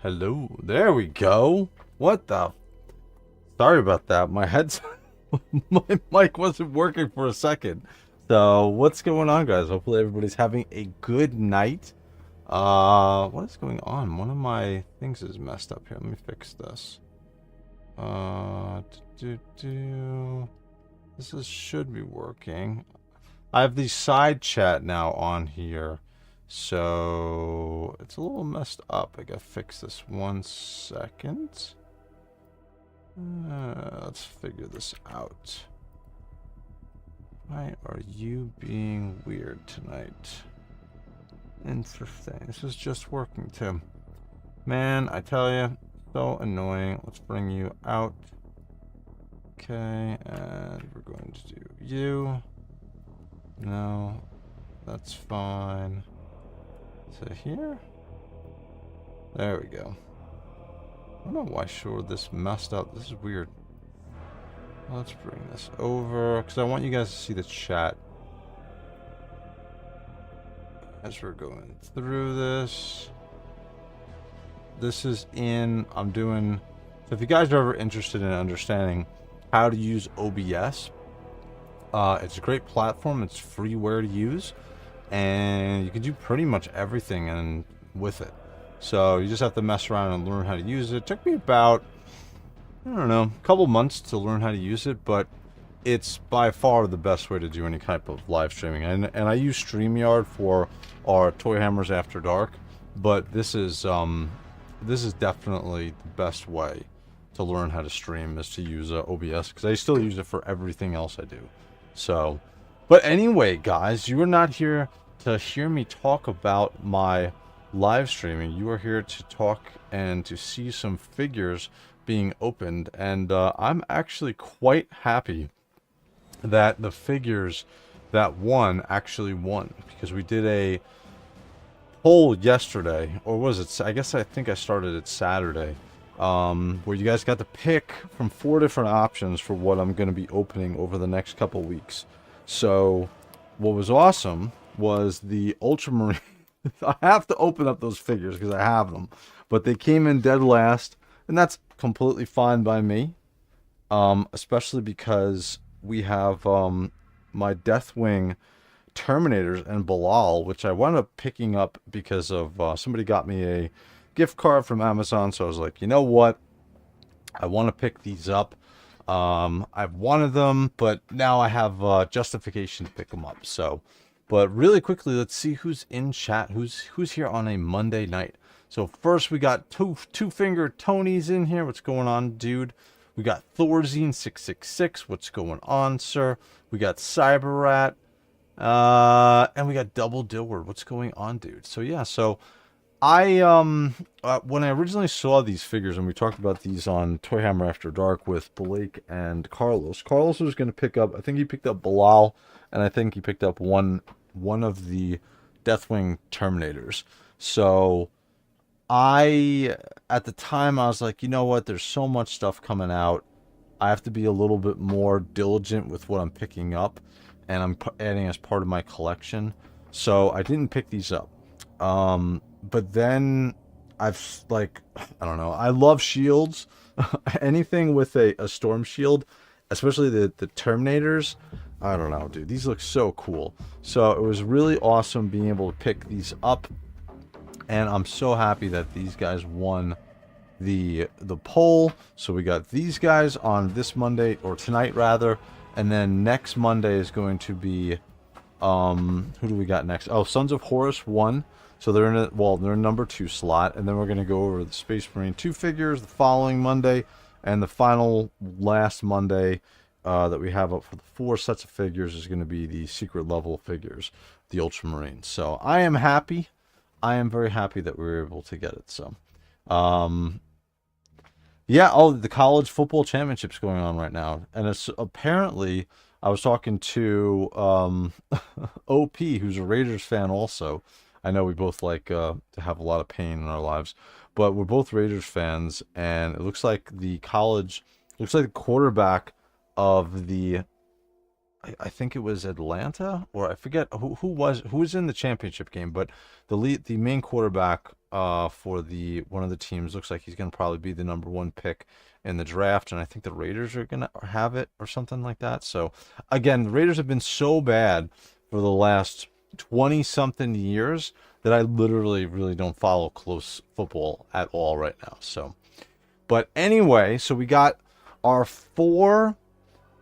Hello. There we go. What the? Sorry about that. My headset, my mic wasn't working for a second. So what's going on, guys? Hopefully everybody's having a good night. What is going on? One of my things is messed up here. Let me fix this. This should be working. I have the side chat now on here. So it's a little messed up. I gotta fix this 1 second. Let's figure this out. Why are you being weird tonight? Interesting. This is just working, Tim. Man, I tell you, so annoying. Let's bring you out. Okay, and we're going to do you. No, that's fine. So here? There we go. I don't know why this messed up. This is weird. Let's bring this over, because I want you guys to see the chat. As we're going through this. This is I'm doing... So if you guys are ever interested in understanding how to use OBS, it's a great platform. It's freeware to use. And you can do pretty much everything with it. So you just have to mess around and learn how to use it. It took me about, I don't know, a couple months to learn how to use it, but it's by far the best way to do any type of live streaming. And I use StreamYard for our Toy Hammers After Dark, but this is definitely the best way to learn how to stream is to use OBS, because I still use it for everything else I do. So, but anyway, guys, you are not here to hear me talk about my live streaming. You are here to talk and to see some figures being opened, and I'm actually quite happy that the figures that won actually won, because we did a poll yesterday, or was it, I think I started it Saturday, where you guys got to pick from 4 different options for what I'm going to be opening over the next couple weeks. So what was awesome was the Ultramarine. I have to open up those figures because I have them, but they came in dead last, and that's completely fine by me, especially because we have my Deathwing Terminators and Belial, which I wound up picking up because of somebody got me a gift card from Amazon. So I was like, you know what, I want to pick these up. I've wanted them, but now I have justification to pick them up. So, but really quickly, let's see who's in chat, who's here on a Monday night. So first we got two finger Tony's in here. What's going on, dude? We got Thorzine666. What's going on, sir? We got Cyberrat. And we got Double Dillward. What's going on, dude? So yeah, so I when I originally saw these figures, and we talked about these on Toy Hammer After Dark with Blake and Carlos. Carlos was going to pick up, I think he picked up Belial, and I think he picked up one of the Deathwing Terminators. So at the time, I was like, you know what? There's so much stuff coming out. I have to be a little bit more diligent with what I'm picking up, and I'm adding as part of my collection. So I didn't pick these up. But then I've, like, I don't know, I love shields. Anything with a storm shield, especially the Terminators. I don't know, dude. These look so cool. So it was really awesome being able to pick these up. And I'm so happy that these guys won the poll. So we got these guys on this Monday, or tonight rather. And then next Monday is going to be, who do we got next? Oh, Sons of Horus won. So they're in number 2 slot. And then we're going to go over the Space Marine 2 figures the following Monday. And the last Monday that we have up for the 4 sets of figures is going to be the secret level figures, the Ultramarines. So I am happy. I am very happy that we were able to get it. So, yeah, the college football championship's going on right now. And it's apparently, I was talking to OP, who's a Raiders fan also. I know we both like to have a lot of pain in our lives, but we're both Raiders fans, and it looks like the quarterback of the, I think it was Atlanta, or I forget who was in the championship game, but the main quarterback for the one of the teams. Looks like he's going to probably be the #1 pick in the draft, and I think the Raiders are going to have it or something like that. So again, the Raiders have been so bad for the last 20-something years that I literally really don't follow close football at all right now. So, but anyway, so we got our 4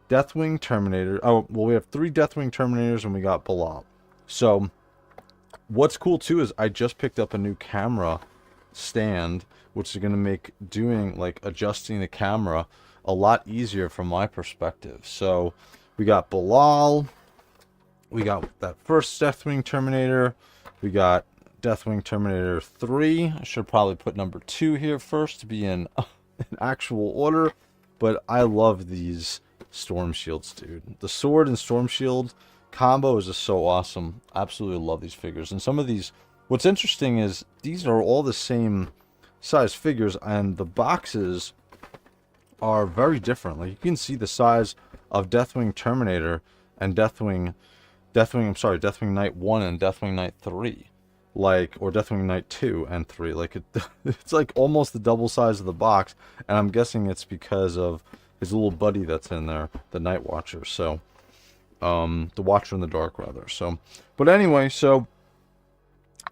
Deathwing Terminator. Oh, well, we have 3 Deathwing Terminators, and we got Belial. So what's cool too is I just picked up a new camera stand, which is going to make doing like adjusting the camera a lot easier from my perspective. So we got Belial, we got that first Deathwing Terminator, we got Deathwing Terminator 3. I should probably put #2 here first to be in actual order, but I love these Storm Shields, dude. The sword and Storm Shield combo is just so awesome. Absolutely love these figures. And some of these, what's interesting is these are all the same size figures, and the boxes are very different. Like you can see the size of Deathwing Terminator and Deathwing Knight 1 and Deathwing Knight 3. Like, or Deathwing Knight 2 and 3. Like it's like almost the double size of the box, and I'm guessing it's because of his little buddy that's in there, the Night Watcher. So the Watcher in the Dark, rather. So, but anyway, so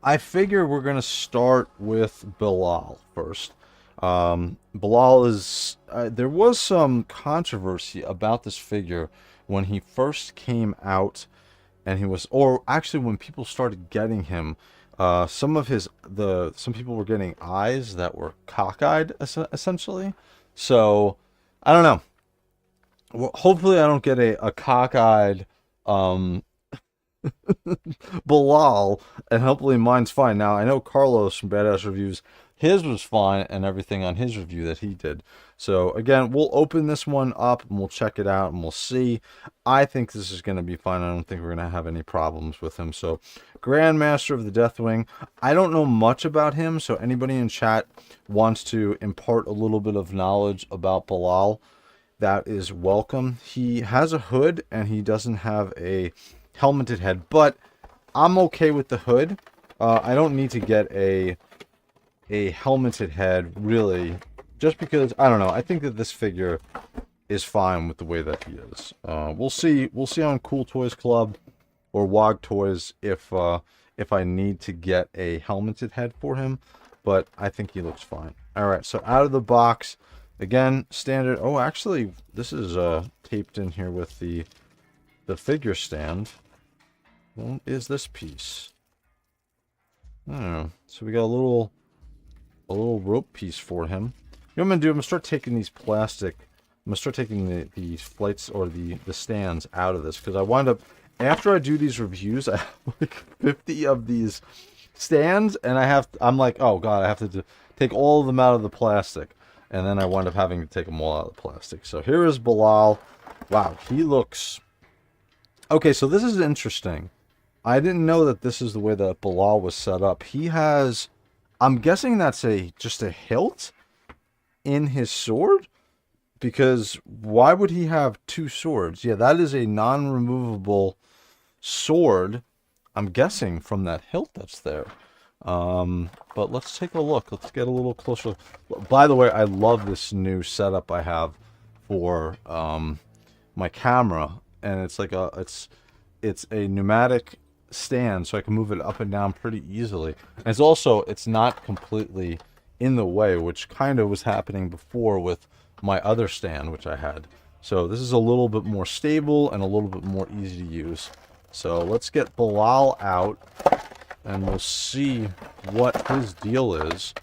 I figure we're gonna start with Belial first. Belial is there was some controversy about this figure when he first came out, and he was, or actually when people started getting him. Some people were getting eyes that were cockeyed, essentially. So I don't know. Well, hopefully I don't get a cockeyed Belial, and hopefully mine's fine. Now I know Carlos from Badass Reviews, his was fine, and everything on his review that he did. So again, we'll open this one up and we'll check it out and we'll see. I think this is going to be fine. I don't think we're going to have any problems with him. So Grandmaster of the Deathwing. I don't know much about him, so anybody in chat wants to impart a little bit of knowledge about Belial, that is welcome. He has a hood and he doesn't have a helmeted head, but I'm okay with the hood. I don't need to get a helmeted head, really, just because, I don't know, I think that this figure is fine with the way that he is. We'll see on Cool Toys Club or Wog Toys if I need to get a helmeted head for him, but I think he looks fine. Alright, so out of the box, again, standard. Oh, actually, this is taped in here with the figure stand. What is this piece? I don't know. So we got a little rope piece for him. You know what I'm gonna do? I'm gonna start taking these plastic. I'm gonna start taking the flights or the stands out of this, because I wind up, after I do these reviews, I have like 50 of these stands, and I'm like, oh god, I have to take all of them out of the plastic, and then I wind up having to take them all out of the plastic. So here is Belial. Wow, he looks okay. So this is interesting. I didn't know that this is the way that Belial was set up. He has, I'm guessing that's just a hilt in his sword, because why would he have 2 swords? Yeah, that is a non-removable sword, I'm guessing, from that hilt that's there. But let's take a look. Let's get a little closer. By the way, I love this new setup I have for my camera, and it's like it's a pneumatic stand, so I can move it up and down pretty easily. And it's not completely in the way, which kind of was happening before with my other stand, which I had. So this is a little bit more stable and a little bit more easy to use. So let's get Belial out, and we'll see what his deal is.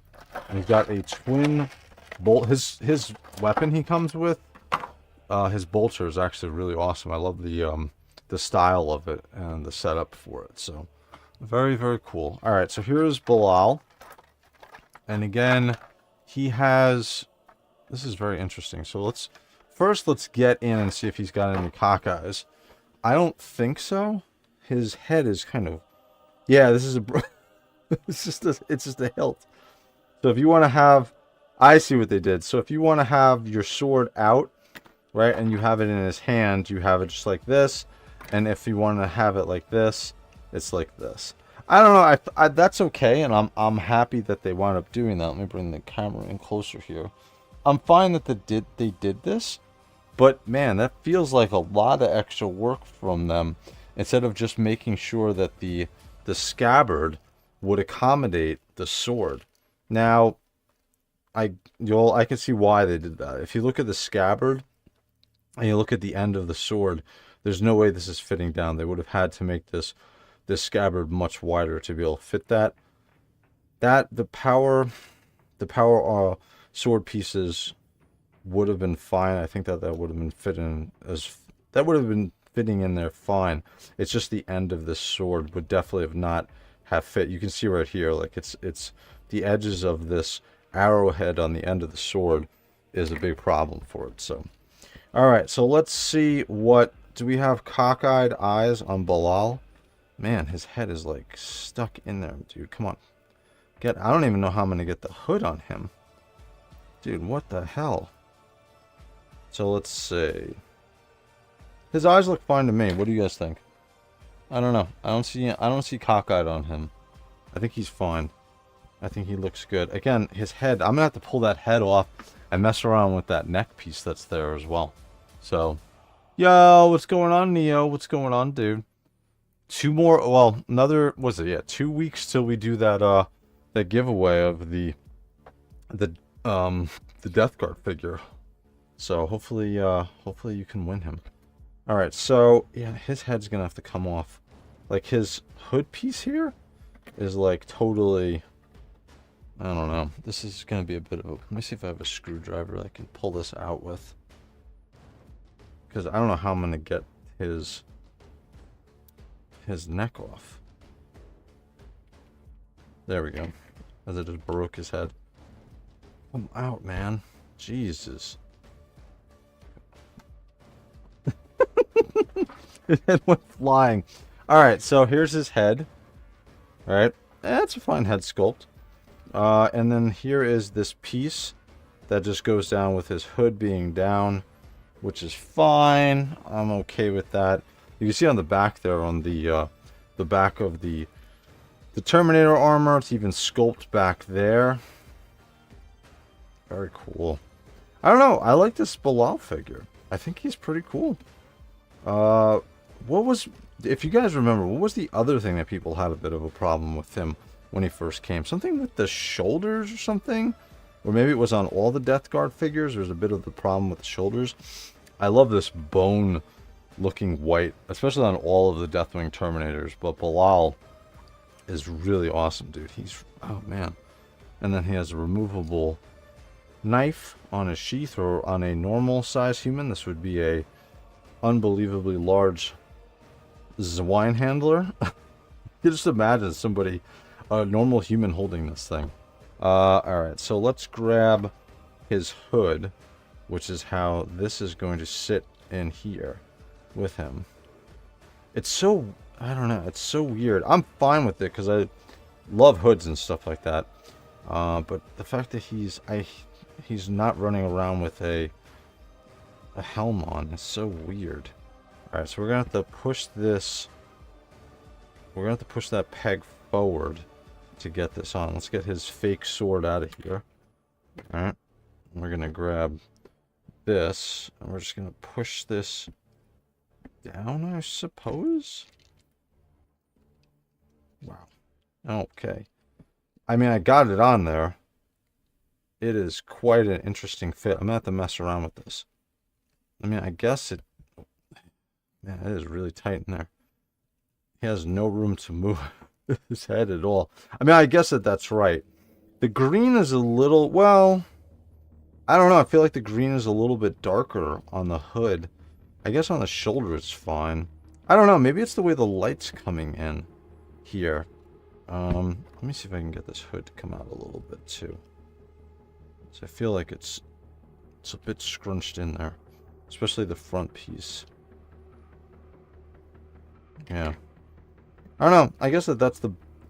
And he's got a twin bolt. His weapon he comes with, his bolter, is actually really awesome. I love the style of it and the setup for it. So very, very cool. All right, so here's Belial. And again, he has, this is very interesting. So let's get in and see if he's got any cockeyes. I don't think so. His head is kind of, yeah, this is it's just a hilt. So if you want to have, I see what they did. So if you want to have your sword out, right, and you have it in his hand, you have it just like this. And if you want to have it like this, it's like this. I don't know. That's okay, and I'm happy that they wound up doing that. Let me bring the camera in closer here. I'm fine that they did this, but man, that feels like a lot of extra work from them. Instead of just making sure that the scabbard would accommodate the sword. Now, I can see why they did that. If you look at the scabbard and you look at the end of the sword, there's no way this is fitting down. They would have had to make this scabbard much wider to be able to fit that. The power sword pieces would have been fine. I think that would have been fitting in there fine. It's just the end of this sword would definitely not have fit. You can see right here, like it's the edges of this arrowhead on the end of the sword is a big problem for it. So, all right, so let's see, what do we have? Cockeyed eyes on Belial. Man, his head is like stuck in there, dude. Come on, I don't even know how I'm gonna get the hood on him, dude. What the hell? So let's see. His eyes look fine to me. What do you guys think? I don't know. I don't see cockeyed on him. I think he's fine. I think he looks good. Again, his head, I'm gonna have to pull that head off and mess around with that neck piece that's there as well. So, yo, what's going on, Neo? What's going on, dude? 2 more, well, another, was it? Yeah, 2 weeks till we do that that giveaway of the Death Guard figure. So hopefully you can win him. All right, so yeah, his head's gonna have to come off. Like, his hood piece here is like totally, I don't know. This is gonna be a bit of a, let me see if I have a screwdriver I can pull this out with, because I don't know how I'm gonna get his neck off. There we go. As I just broke his head. Come out, man. Jesus. His head went flying. Alright, so here's his head. Alright. That's a fine head sculpt. And then here is this piece that just goes down with his hood being down, which is fine. I'm okay with that. You can see on the back there, on the back of the Terminator armor, it's even sculpted back there. Very cool. I don't know. I like this Belial figure. I think he's pretty cool. What was, if you guys remember, what was the other thing that people had a bit of a problem with him when he first came? Something with the shoulders or something? Or maybe it was on all the Death Guard figures. There's a bit of the problem with the shoulders. I love this bone looking white, especially on all of the Deathwing Terminators. But Belial is really awesome, dude. He's, oh man. And then he has a removable knife on his sheath, or on a normal size human. This would be a unbelievably large swine handler. You just imagine somebody, a normal human, holding this thing. Alright, so let's grab his hood, which is how this is going to sit in here with him. It's so, I don't know, it's so weird. I'm fine with it because I love hoods and stuff like that. But the fact that he's not running around with a helm on is so weird. Alright, so we're gonna have to push this. We're gonna have to push that peg forward to get this on. Let's get his fake sword out of here. Alright. We're gonna grab this, and we're just gonna push this down, I suppose. Wow. Okay. I mean, I got it on there. It is quite an interesting fit. I'm gonna have to mess around with this. I mean, I guess it... Man, it is really tight in there. He has no room to move his head at all. I mean, I guess that's right. The green is a little... Well, I don't know. I feel like the green is a little bit darker on the hood. I guess on the shoulder it's fine. I don't know. Maybe it's the way the light's coming in here. Let me see if I can get this hood to come out a little bit too. So I feel like it's a bit scrunched in there, especially the front piece. Yeah. I don't know. I guess that's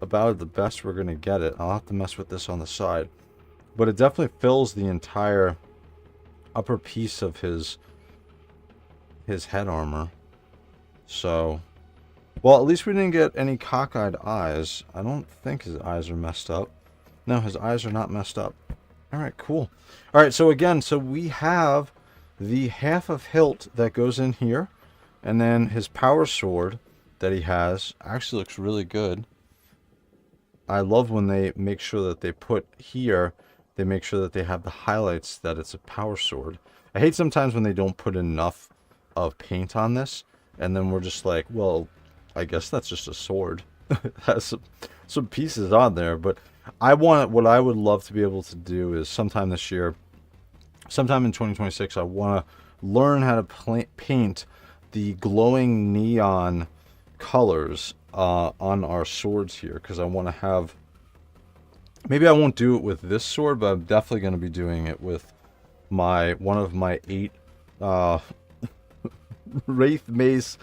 about the best we're gonna get it. I'll have to mess with this on the side, but it definitely fills the entire upper piece of his head armor. So Well, at least we didn't get any cockeyed eyes. I don't think his eyes are messed up. No, his eyes are not messed up. All right, cool. All right, so again, so we have the half of hilt that goes in here, and then his power sword that he has actually looks really good. I love when they make sure that they put here, they make sure that they have the highlights that it's a power sword. I hate sometimes when they don't put enough of paint on this, and then we're just like, well, I guess that's just a sword. It has some pieces on there, but what I would love to be able to do is sometime this year, sometime in 2026, I want to learn how to paint the glowing neon colors on our swords here, because I want to have, maybe I won't do it with this sword, but I'm definitely going to be doing it with one of my 8 Wraith Mace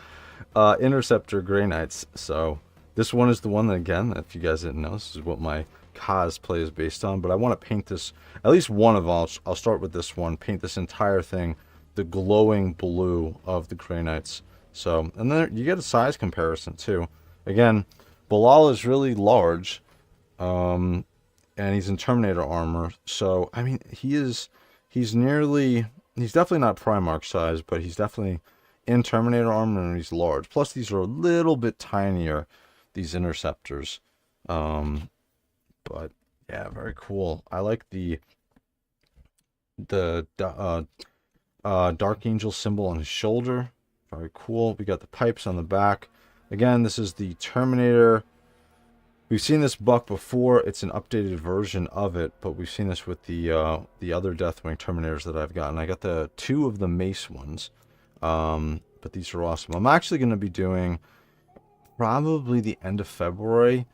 Interceptor Grey Knights. So this one is the one that, again, if you guys didn't know, this is what my cosplay is based on. But I want to paint this, at least one of them. I'll start with this one, paint this entire thing the glowing blue of the Grey Knights. So, and then you get a size comparison too. Again, Belial is really large, and he's in Terminator armor. So, I mean, he's definitely not Primarch size, but he's definitely in Terminator armor, and he's large. Plus, these are a little bit tinier, these Interceptors. But yeah, very cool. I like the Dark Angel symbol on his shoulder. Very cool. We got the pipes on the back. Again, this is the Terminator. We've seen this buck before. It's an updated version of it, but we've seen this with the other Deathwing Terminators that I've gotten. I got the 2 of the Mace ones, but these are awesome. I'm actually going to be doing, probably the end of February,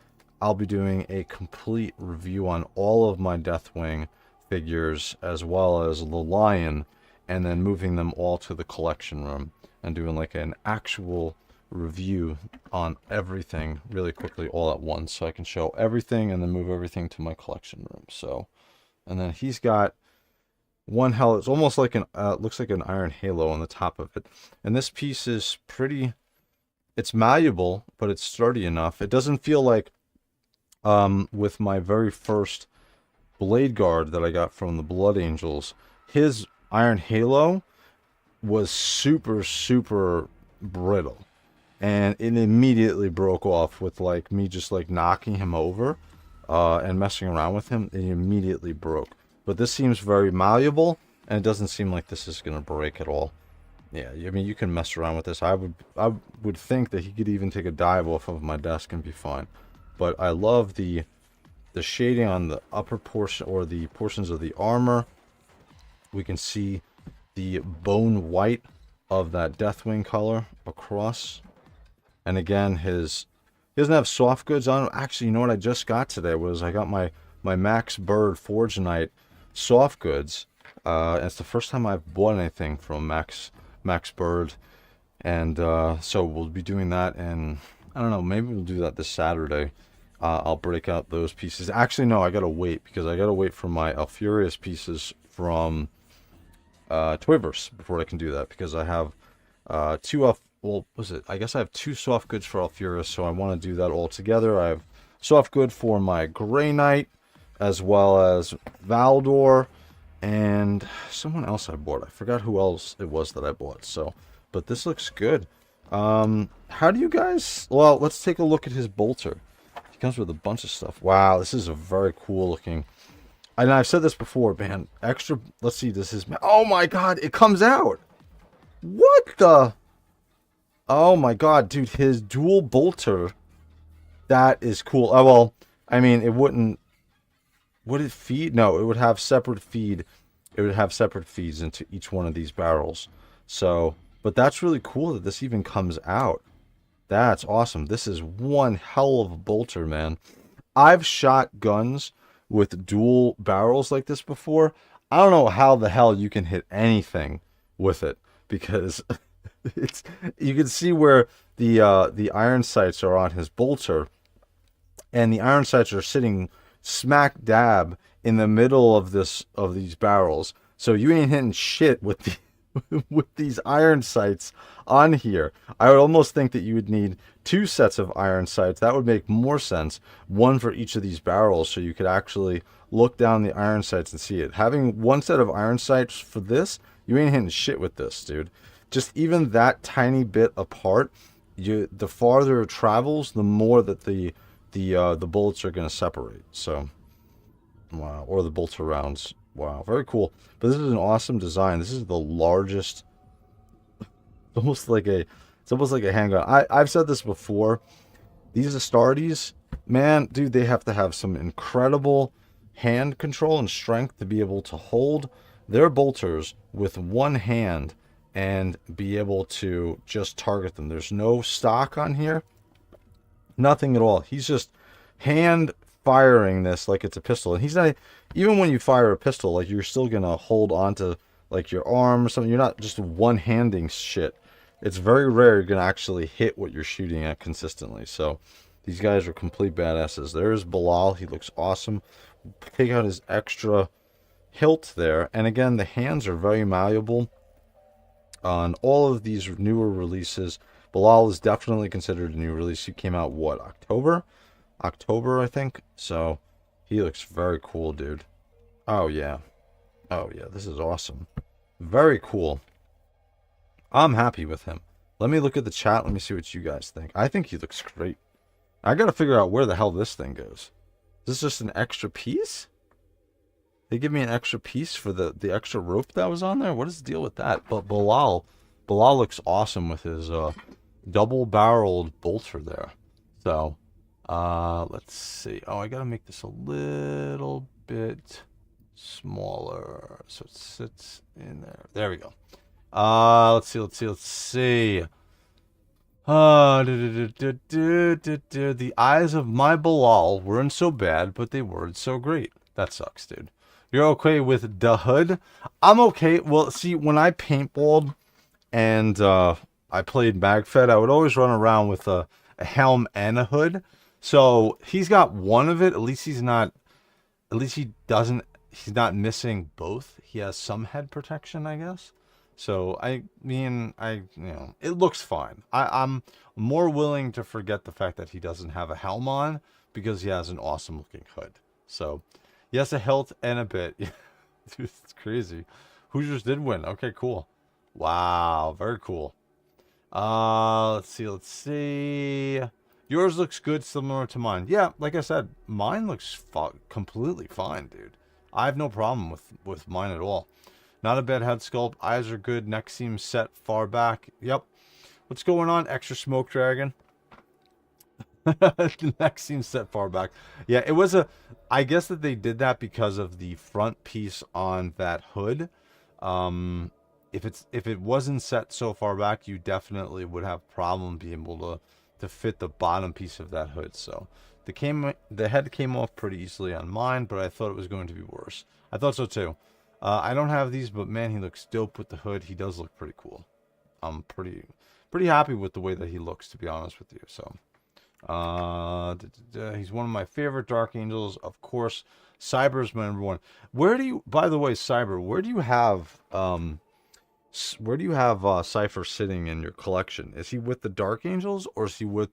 I'll be doing a complete review on all of my Deathwing figures, as well as the Lion, and then moving them all to the collection room and doing like an actual review on everything really quickly all at once, so I can show everything and then move everything to my collection room. So, and then he's got one hell, it's almost like an looks like an iron halo on the top of it, and this piece is pretty, it's malleable, but it's sturdy enough. It doesn't feel like with my very first blade guard that I got from the Blood Angels, his iron halo was super brittle, and it immediately broke off with like me just like knocking him over and messing around with him. It immediately broke. But this seems very malleable, and it doesn't seem like this is gonna break at all. Yeah, I mean, you can mess around with this. I would think that he could even take a dive off of my desk and be fine. But I love the shading on the upper portion, or the portions of the armor. We can see the bone white of that Deathwing color across. And again, he doesn't have soft goods on him. Actually, you know what I just got today was I got my Max Bird Forge Knight soft goods. And it's the first time I've bought anything from Max Bird. And so we'll be doing that, and I don't know, maybe we'll do that this Saturday. I'll break out those pieces. Actually, no, I gotta wait, because I gotta wait for my Alfurious pieces from Toyverse before I can do that, because I have I guess I have 2 soft goods for Alfurious, so I want to do that all together. I have soft good for my Grey Knight, as well as Valdor, and someone else I bought. I forgot who else it was that I bought. So, but this looks good. How do you guys, well, let's take a look at his bolter. He comes with a bunch of stuff. Wow, this is a very cool looking, and I've said this before, man, extra, let's see, this is, oh my god, it comes out. What the, oh my god, dude, his dual bolter, that is cool. Oh, well, I mean, it wouldn't, would it feed? No, it would have separate feed. It would have separate feeds into each one of these barrels. So, but that's really cool that this even comes out. That's awesome. This is one hell of a bolter, man. I've shot guns with dual barrels like this before. I don't know how the hell you can hit anything with it, because it's, you can see where the iron sights are on his bolter, and the iron sights are sitting smack dab in the middle of these barrels. So you ain't hitting shit with with these iron sights on here. I would almost think that you would need 2 sets of iron sights. That would make more sense. One for each of these barrels, so you could actually look down the iron sights and see it. Having 1 set of iron sights for this, you ain't hitting shit with this, dude. Just even that tiny bit apart, the farther it travels, the more that the bullets are going to separate. So, wow. Or the bolts or rounds. Wow, very cool. But this is an awesome design. This is the largest. It's almost like a handgun. I've said this before. These Astartes, man, dude, they have to have some incredible hand control and strength to be able to hold their bolters with one hand and be able to just target them. There's no stock on here. Nothing at all. He's just hand firing this like it's a pistol. And he's not, even when you fire a pistol, like, you're still gonna hold on to like your arm or something. You're not just one-handing shit. It's very rare you're gonna actually hit what you're shooting at consistently. So these guys are complete badasses. There's Belial. He looks awesome. Take out his extra hilt there. And again, the hands are very malleable on all of these newer releases. Belial is definitely considered a new release. He came out, what, October, I think. So he looks very cool, dude. Oh yeah, this is awesome. Very cool. I'm happy with him. Let me look at the chat. Let me see what you guys think. I think he looks great. I gotta figure out where the hell this thing goes. Is this just an extra piece? They give me an extra piece for the extra rope that was on there? What is the deal with that? But Belial looks awesome with his double-barreled bolter there. So, let's see. Oh, I gotta make this a little bit smaller so it sits in there. There we go. Let's see. The eyes of my Belial weren't so bad, but they weren't so great. That sucks, dude. You're okay with the hood? I'm okay. Well, see, when I paintballed and I played MagFed, I would always run around with a helm and a hood. So he's got one of it. At least he's not missing both. He has some head protection, I guess. So I mean, it looks fine. I'm more willing to forget the fact that he doesn't have a helm on because he has an awesome looking hood. So yes, a hilt and a bit. Dude, it's crazy. Hoosiers did win. Okay, cool. Wow, very cool. Let's see. Yours looks good, similar to mine. Yeah, like I said, mine looks completely fine, dude. I have no problem with mine at all. Not a bad head sculpt. Eyes are good. Neck seems set far back. Yep. What's going on? Extra smoke dragon. The neck seems set far back. Yeah, it was I guess that they did that because of the front piece on that hood. If it wasn't set so far back, you definitely would have problem being able to fit the bottom piece of that hood. So the head came off pretty easily on mine, but I thought it was going to be worse. I thought so too. I don't have these, but man, he looks dope with the hood. He does look pretty cool. I'm pretty happy with the way that he looks, to be honest with you. So he's one of my favorite Dark Angels, of course. Cyber's my number one. By the way, Cyber, where do you have Cypher sitting in your collection? Is he with the Dark Angels, or is he with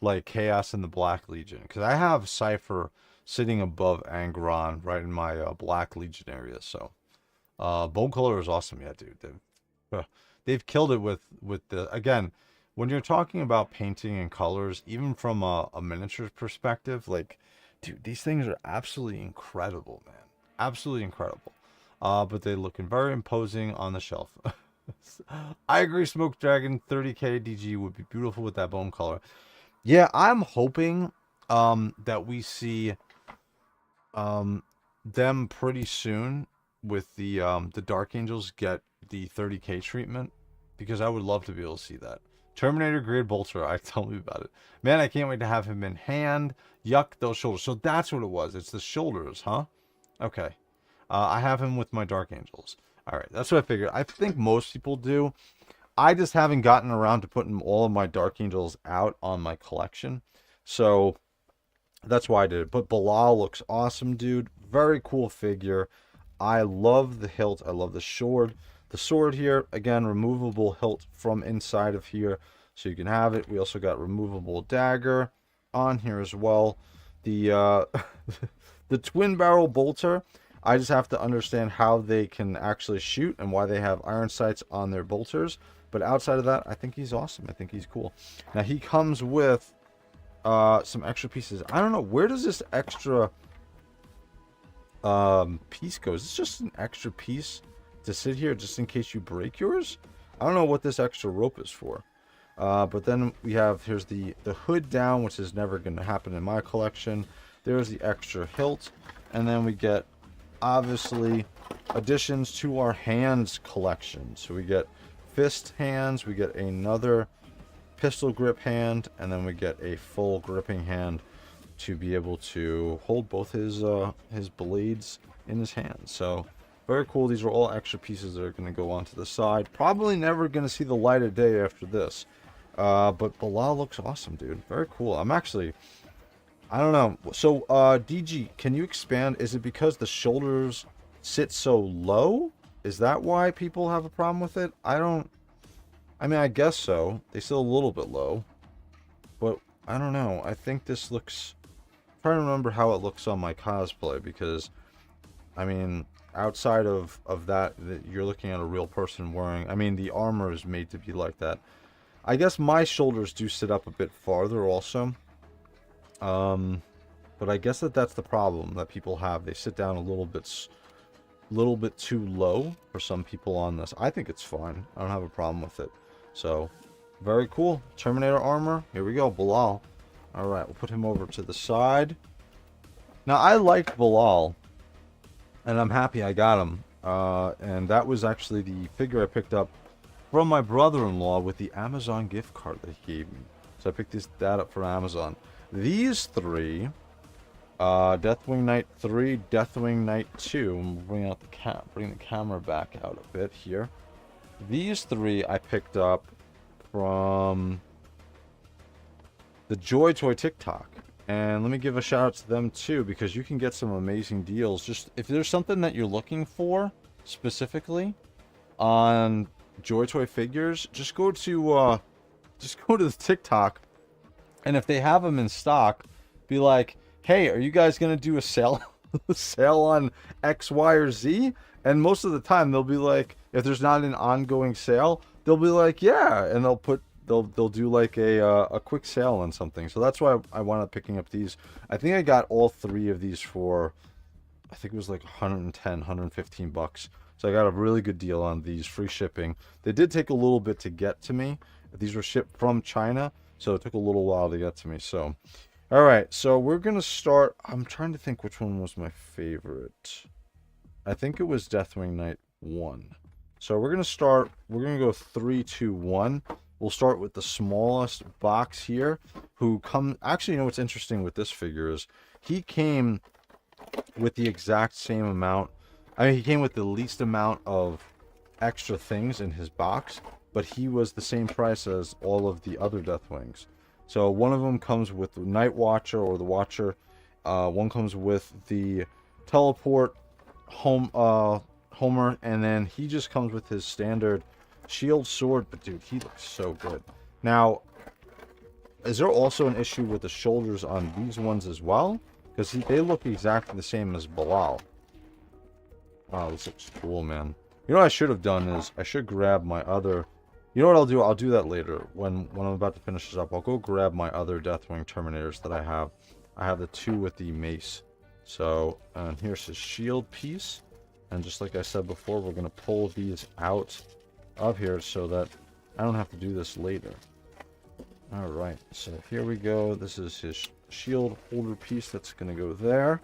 like Chaos and the Black Legion? Because I have Cypher sitting above Angron, right in my Black Legion area. So bone color is awesome. Yeah, dude, they've killed it with the, again, when you're talking about painting and colors, even from a miniatures perspective, like, dude, these things are absolutely incredible, man. Absolutely incredible. But they look very imposing on the shelf. I agree, Smoke Dragon 30k DG would be beautiful with that bone color. Yeah, I'm hoping that we see them pretty soon with the Dark Angels get the 30k treatment, because I would love to be able to see that. Terminator grade bolter, tell me about it. Man, I can't wait to have him in hand. Yuck, those shoulders. So that's what it was. It's the shoulders, huh? Okay. I have him with my Dark Angels. All right, that's what I figured. I think most people do. I just haven't gotten around to putting all of my Dark Angels out on my collection. So that's why I did it. But Belial looks awesome, dude. Very cool figure. I love the hilt. I love the sword. the sword here. Again, removable hilt from inside of here, so you can have it. We also got removable dagger on here as well. The the twin barrel bolter, I just have to understand how they can actually shoot and why they have iron sights on their bolters. But outside of that, I think he's awesome. I think he's cool. Now he comes with some extra pieces. I don't know, where does this extra piece go? Is this just an extra piece to sit here just in case you break yours? I don't know what this extra rope is for. But then we have, here's the hood down, which is never going to happen in my collection. There's the extra hilt. And then we get, obviously, additions to our hands collection. So we get fist hands, we get another pistol grip hand, and then we get a full gripping hand to be able to hold both his blades in his hands. So very cool. These are all extra pieces that are going to go onto the side. Probably never going to see the light of day after this. But Belial looks awesome, dude. Very cool. I'm actually, I don't know. So, DG, can you expand? Is it because the shoulders sit so low? Is that why people have a problem with it? I mean, I guess so. They sit a little bit low. But, I don't know. I think this looks, I'm trying to remember how it looks on my cosplay, because, I mean, outside of that, you're looking at a real person wearing, I mean, the armor is made to be like that. I guess my shoulders do sit up a bit farther also. But I guess that's the problem that people have. They sit down a little bit too low for some people on this. I think it's fine. I don't have a problem with it. So, very cool. Terminator armor. Here we go. Belial. Alright, we'll put him over to the side. Now, I like Belial, and I'm happy I got him. And that was actually the figure I picked up from my brother-in-law with the Amazon gift card that he gave me. So I picked that up from Amazon. These three, Deathwing Knight 3, Deathwing Knight 2, and bring the camera back out a bit here. These three I picked up from the JOYTOY TikTok. And let me give a shout out to them too, because you can get some amazing deals. Just if there's something that you're looking for specifically on JOYTOY figures, just go to the TikTok, and if they have them in stock, be like, hey, are you guys gonna do a sale sale on X, Y, or Z? And most of the time they'll be like, if there's not an ongoing sale, they'll be like, yeah, and they'll do like a quick sale on something. So that's why I wound up picking up these. I think I got all three of these for, I think it was like 110, 115 bucks. So I got a really good deal on these, free shipping. They did take a little bit to get to me. These were shipped from China, so it took a little while to get to me. So, all right, so we're going to start. I'm trying to think which one was my favorite. I think it was Deathwing Knight 1. So we're going to start. We're going to go 3, 2, 1. We'll start with the smallest box here. Actually, you know what's interesting with this figure is he came with the exact same amount. I mean, he came with the least amount of extra things in his box, but he was the same price as all of the other Deathwings. So one of them comes with the Night Watcher or the Watcher. One comes with the Teleport Homer, and then he just comes with his standard shield sword. But dude, he looks so good. Now, is there also an issue with the shoulders on these ones as well? Because they look exactly the same as Belial. Wow, this looks cool, man. You know what I should have done is, I should grab my other... You know what I'll do? I'll do that later. When I'm about to finish this up, I'll go grab my other Deathwing Terminators that I have. I have the two with the mace. So, and here's his shield piece. And just like I said before, we're going to pull these out of here so that I don't have to do this later. Alright, so here we go. This is his shield holder piece that's going to go there.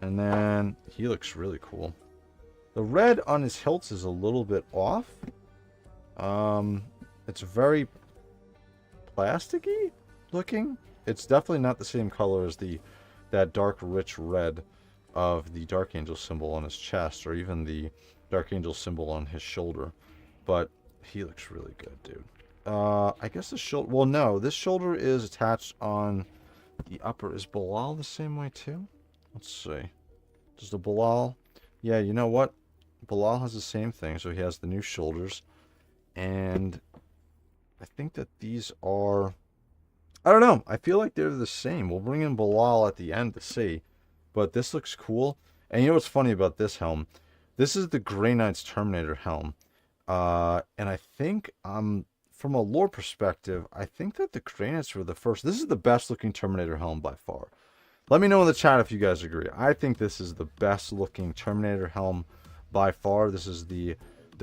And then he looks really cool. The red on his hilts is a little bit off. It's very plasticky looking. It's definitely not the same color as that dark rich red of the Dark Angel symbol on his chest, or even the Dark Angel symbol on his shoulder. But he looks really good, dude. I guess the shoulder... Well, no, this shoulder is attached on the upper. Is Belial the same way too? Let's see. Does the Belial... Yeah, you know what? Belial has the same thing. So he has the new shoulders. And I think that these are... I don't know. I feel like they're the same. We'll bring in Belial at the end to see. But this looks cool. And you know what's funny about this helm? This is the Grey Knight's Terminator helm. And I think, from a lore perspective, I think that the Grey Knights were the first. This is the best looking Terminator helm by far. Let me know in the chat if you guys agree. I think this is the best looking Terminator helm by far. This is the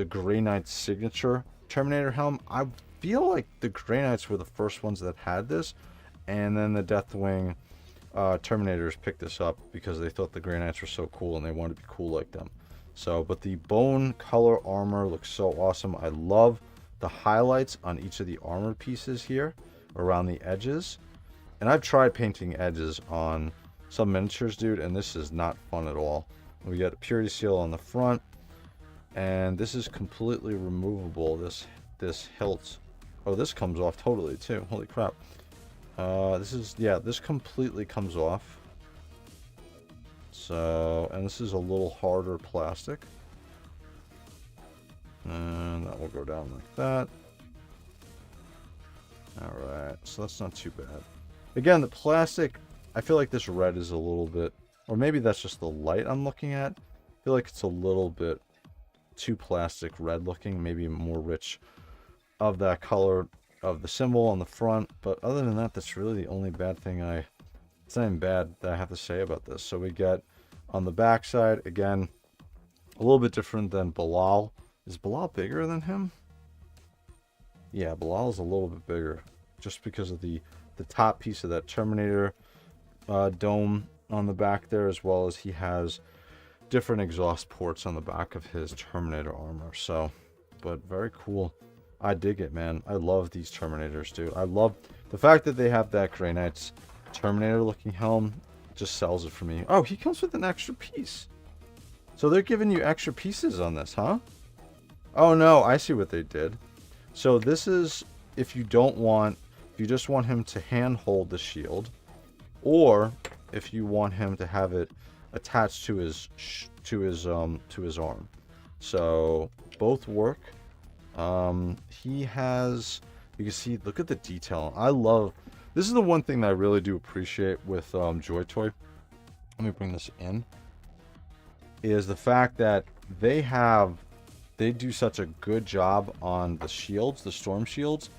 Grey Knight's signature Terminator helm. I feel like the Grey Knights were the first ones that had this. And then the Deathwing Terminators picked this up because they thought the Grey Knights were so cool and they wanted to be cool like them. So, but the bone color armor looks so awesome. I love the highlights on each of the armor pieces here around the edges. And I've tried painting edges on some miniatures, dude, and this is not fun at all. We got a purity seal on the front, and this is completely removable. This hilt. Oh, this comes off totally too. Holy crap. This completely comes off. So, and this is a little harder plastic. And that will go down like that. Alright, so that's not too bad. Again, the plastic, I feel like this red is a little bit, or maybe that's just the light I'm looking at. I feel like it's a little bit too plastic red looking, maybe more rich of that color of the symbol on the front. But other than that, that's really the only bad thing it's not even bad that I have to say about this. So we get on the back side, again, a little bit different than Belial. Is Belial bigger than him? Yeah, Belial is a little bit bigger just because of the top piece of that Terminator dome on the back there, as well as he has different exhaust ports on the back of his Terminator armor. So, but very cool. I dig it, man. I love these Terminators, dude. I love the fact that they have that Grey Knight's Terminator looking helm. Just sells it for me. Oh, he comes with an extra piece. So they're giving you extra pieces on this, huh? Oh no, I see what they did. So this is if you just want him to hand hold the shield, or if you want him to have it attached to his arm. So both work. He has, you can see, look at the detail. This is the one thing that I really do appreciate with JOYTOY. Let me bring this in. Is the fact that they do such a good job on the shields, the storm shields.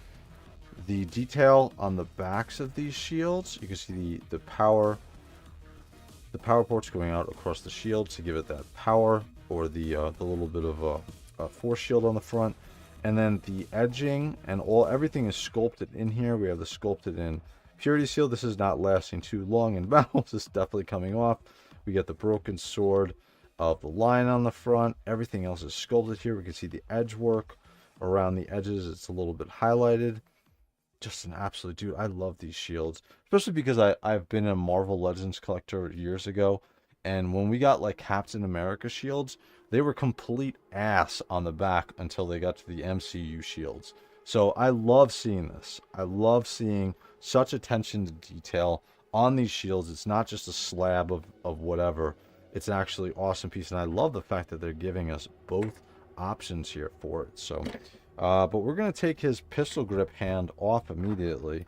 The detail on the backs of these shields, you can see the power ports going out across the shield to give it that power, or the little bit of a force shield on the front. And then the edging and everything is sculpted in here. We have the sculpted in purity seal. This is not lasting too long in battle. This is definitely coming off. We get the broken sword of the lion on the front. Everything else is sculpted here. We can see the edge work around the edges. It's a little bit highlighted. Just an absolute, dude, I love these shields. Especially because I've been a Marvel Legends collector years ago. And when we got like Captain America shields, they were complete ass on the back until they got to the MCU shields. So I love seeing this. I love seeing such attention to detail on these shields. It's not just a slab of whatever. It's an actually awesome piece. And I love the fact that they're giving us both options here for it. So, but we're going to take his pistol grip hand off immediately.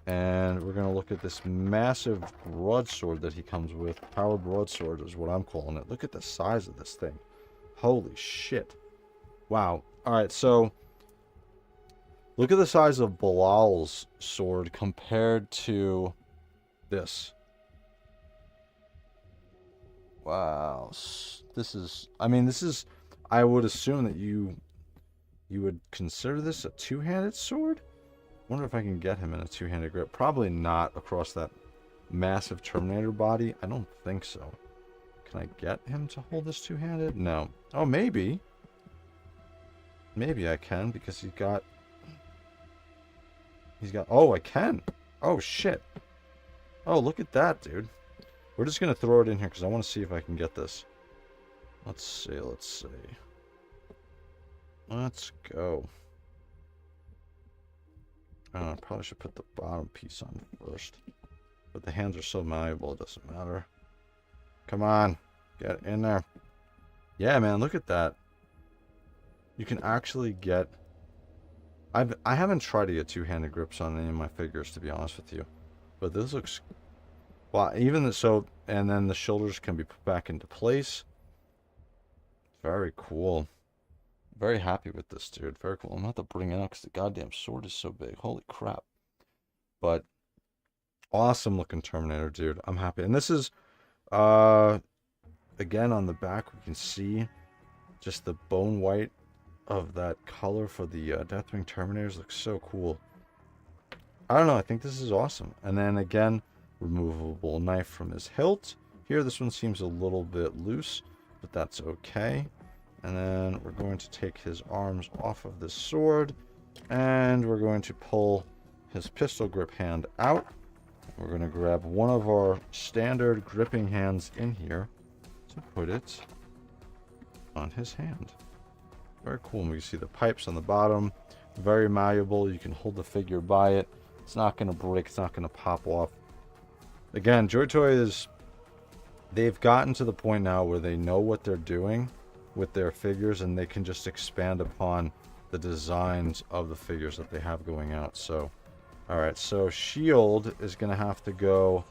And we're going to look at this massive broadsword that he comes with. Power broadsword is what I'm calling it. Look at the size of this thing. Holy shit. Wow. Alright, so look at the size of Belial's sword compared to this. Wow. This is, I would assume that you would consider this a two-handed sword? Wonder if I can get him in a two-handed grip. Probably not across that massive Terminator body. I don't think so. Can I get him to hold this two-handed? No. Oh, maybe. Maybe I can, because he's got... Oh, I can. Oh, shit. Oh, look at that, dude. We're just going to throw it in here, because I want to see if I can get this. Let's see. Let's go. I probably should put the bottom piece on first. But the hands are so malleable, it doesn't matter. Come on. Get in there. Yeah, man, look at that. You can actually get... I haven't tried to get two-handed grips on any of my figures, to be honest with you. But this looks... Well, so... And then the shoulders can be put back into place. Very cool. Very happy with this, dude. Very cool. I'm going to have to bring it out because the goddamn sword is so big. Holy crap. But... Awesome looking Terminator, dude. I'm happy. And this is... Again, on the back, we can see just the bone white of that color for the Deathwing Terminators. Looks so cool. I don't know. I think this is awesome. And then again, removable knife from his hilt. Here, this one seems a little bit loose, but that's okay. And then we're going to take his arms off of this sword, and we're going to pull his pistol grip hand out. We're going to grab one of our standard gripping hands in here to put it on his hand. Very cool. And we can see the pipes on the bottom. Very malleable. You can hold the figure by it. It's not going to break. It's not going to pop off. Again, JOYTOY is... They've gotten to the point now where they know what they're doing with their figures, and they can just expand upon the designs of the figures that they have going out. So, alright. So, shield is going to have to go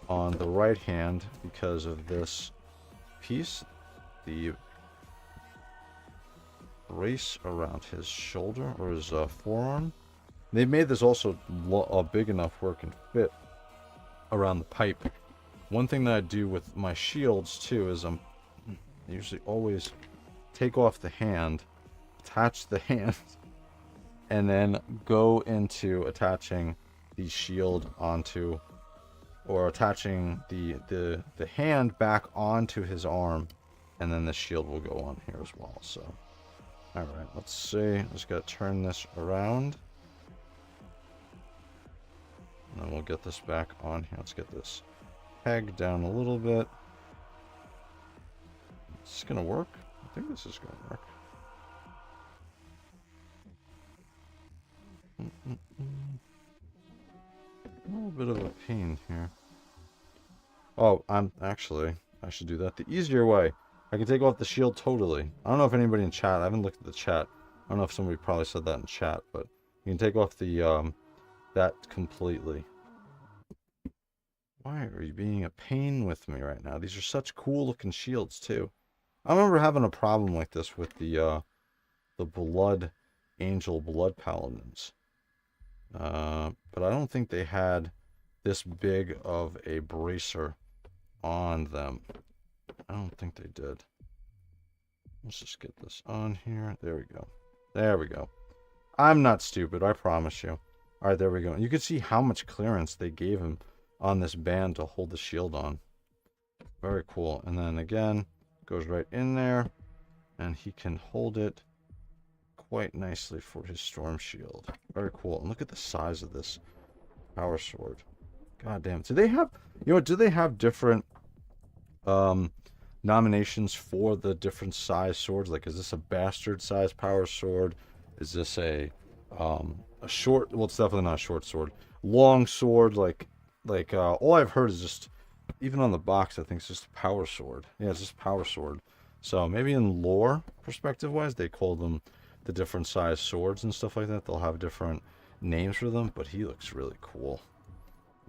on the right hand because of this piece. The brace around his shoulder or his forearm. They've made this also big enough where it can fit around the pipe. One thing that I do with my shields too is I usually always take off the hand, attach the hand, and then go into attaching the shield onto, or attaching the hand back onto his arm, and then the shield will go on here as well. So, all right, let's see. Just gotta turn this around, and then we'll get this back on here. Let's get this peg down a little bit. Is this gonna work? I think this is gonna work. A little bit of a pain here. Oh, I should do that the easier way. I can take off the shield totally. I don't know if anybody in chat, I haven't looked at the chat. I don't know if somebody probably said that in chat, but you can take off the, that completely. Why are you being a pain with me right now? These are such cool looking shields too. I remember having a problem like this with the Blood Angel Blood Paladins. But I don't think they had this big of a bracer on them. I don't think they did. Let's just get this on here. There we go. There we go. I'm not stupid, I promise you. Alright, there we go. You can see how much clearance they gave him on this band to hold the shield on. Very cool. And then again, goes right in there, and he can hold it quite nicely for his storm shield. Very cool. And look at the size of this power sword. God damn. Do they have, you know, do they have different nominations for the different size swords? Like, is this a bastard size power sword? Is this a short, well, it's definitely not a short sword, long sword? Like all I've heard is just, even on the box, I think it's just a power sword. Yeah, it's just power sword. So maybe in lore perspective wise, they call them the different size swords and stuff like that. They'll have different names for them, but he looks really cool.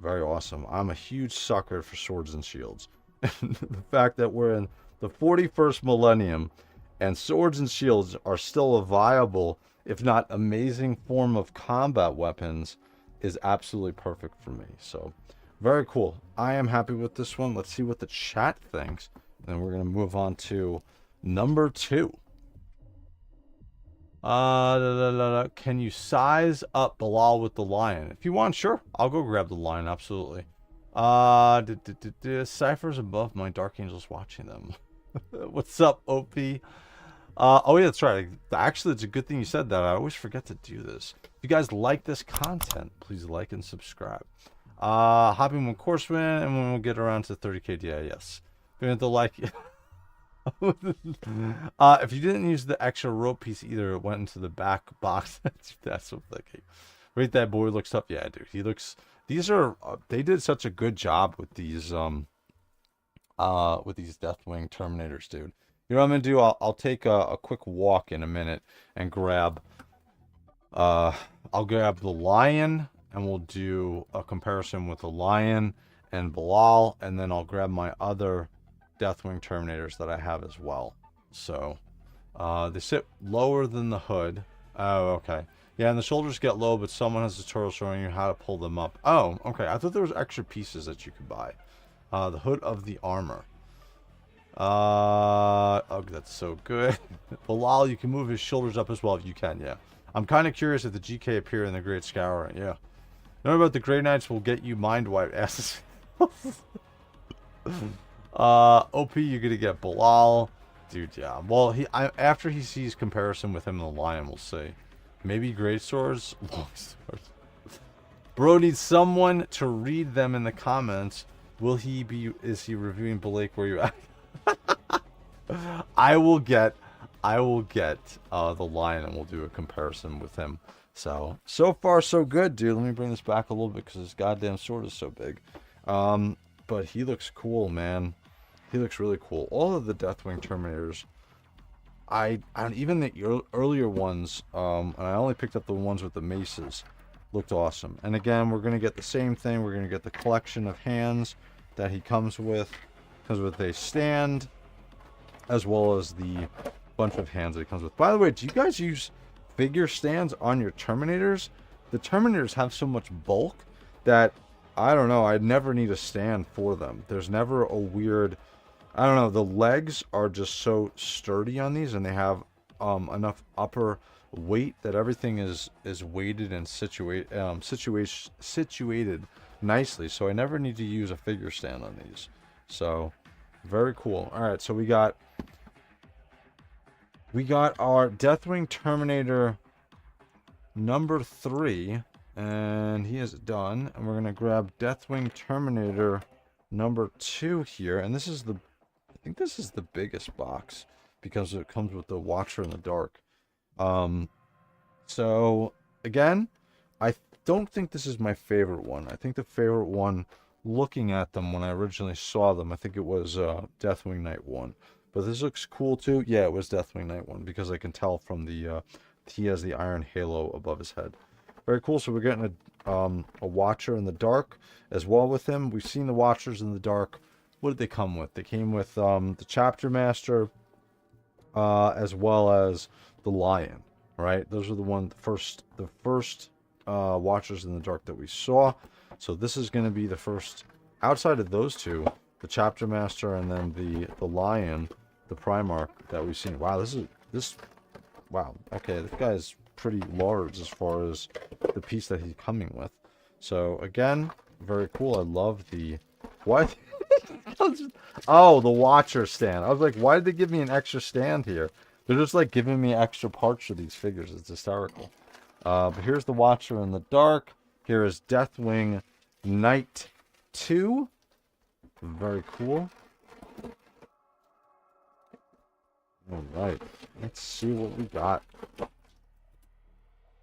Very awesome. I'm a huge sucker for swords and shields. The fact that we're in the 41st millennium and swords and shields are still a viable, if not amazing, form of combat weapons is absolutely perfect for me. So, very cool. I am happy with this one. Let's see what the chat thinks. Then we're going to move on to number 2. Can you size up Belial with the lion? If you want, sure. I'll go grab the lion, absolutely. Cypher's above my Dark Angels watching them. What's up, OP? Oh yeah, that's right. Actually, it's a good thing you said that. I always forget to do this. If you guys like this content, please like and subscribe. Hopping one course win, and when we'll get around to 30k DI, yes. If you have to like it. If you didn't use the extra rope piece either, it went into the back box. That's so flicky. Rate that boy looks tough. Yeah, dude, he looks. These are. They did such a good job with these. With these Deathwing Terminators, dude. You know what I'm gonna do? I'll take a quick walk in a minute and grab I'll grab the lion, and we'll do a comparison with the lion and Belial, and then I'll grab my other Deathwing Terminators that I have as well. So they sit lower than the hood. Oh, okay. Yeah, and the shoulders get low, but someone has a tutorial showing you how to pull them up. Oh, okay. I thought there was extra pieces that you could buy. The hood of the armor. Oh, that's so good. Belial, you can move his shoulders up as well if you can, yeah. I'm kind of curious if the GK appear in the Great Scouring, yeah. Know about the Grey Knights will get you mind wiped asses. OP, you're gonna get Belial. Dude, yeah. Well, after he sees comparison with him and the lion, we'll see. Maybe great swords? Long swords. Bro needs someone to read them in the comments. Is he reviewing Blake where you at? I will get the lion, and we'll do a comparison with him. So far so good, dude. Let me bring this back a little bit because his goddamn sword is so big. But he looks cool, man. He looks really cool. All of the Deathwing Terminators, even the earlier ones, and I only picked up the ones with the maces, looked awesome. And again, we're gonna get the same thing. We're gonna get the collection of hands that he comes with. Comes with a stand, as well as the bunch of hands that it comes with. By the way, do you guys use figure stands on your Terminators? The Terminators have so much bulk that, I don't know, I'd never need a stand for them. There's never a weird, I don't know, the legs are just so sturdy on these, and they have enough upper weight that everything is weighted and situated nicely, so I never need to use a figure stand on these. So very cool. All right, so we got our Deathwing Terminator number 3, and he is done. And we're gonna grab Deathwing Terminator number 2 here, and this is I think this is the biggest box because it comes with the Watcher in the Dark. So again, I don't think this is my favorite one. I think the favorite one, looking at them when I originally saw them, I think it was Deathwing Knight 1. But this looks cool too. Yeah, it was Deathwing Knight 1 because I can tell from the he has the iron halo above his head. Very cool. So we're getting a Watcher in the Dark as well with him. We've seen the Watchers in the Dark. What did they come with? They came with the Chapter Master as well as the Lion. Right? Those are the first Watchers in the Dark that we saw. So this is going to be the first, outside of those two, the Chapter Master and then the Lion, the Primarch that we've seen. Wow, wow, okay, this guy is pretty large as far as the piece that he's coming with. So again, very cool. I love the, what? Oh, the Watcher stand. I was like, why did they give me an extra stand here? They're just like giving me extra parts for these figures. It's hysterical. But here's the Watcher in the Dark. Here is Deathwing Knight 2. Very cool. Alright. Let's see what we got.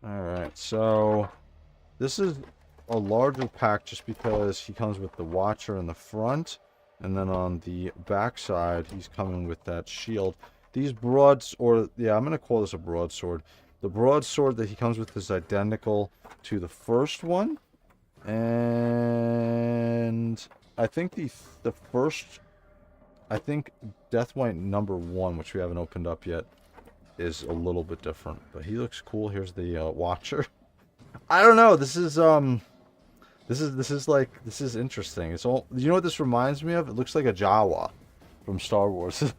Alright, so this is a larger pack just because he comes with the Watcher in the front. And then on the back side, he's coming with that shield. These I'm going to call this a broadsword. The broadsword that he comes with is identical to the first one. And I think the first, I think Deathwing number 1, which we haven't opened up yet, is a little bit different. But he looks cool. Here's the Watcher. I don't know. This is interesting. It's all, you know what this reminds me of? It looks like a Jawa from Star Wars.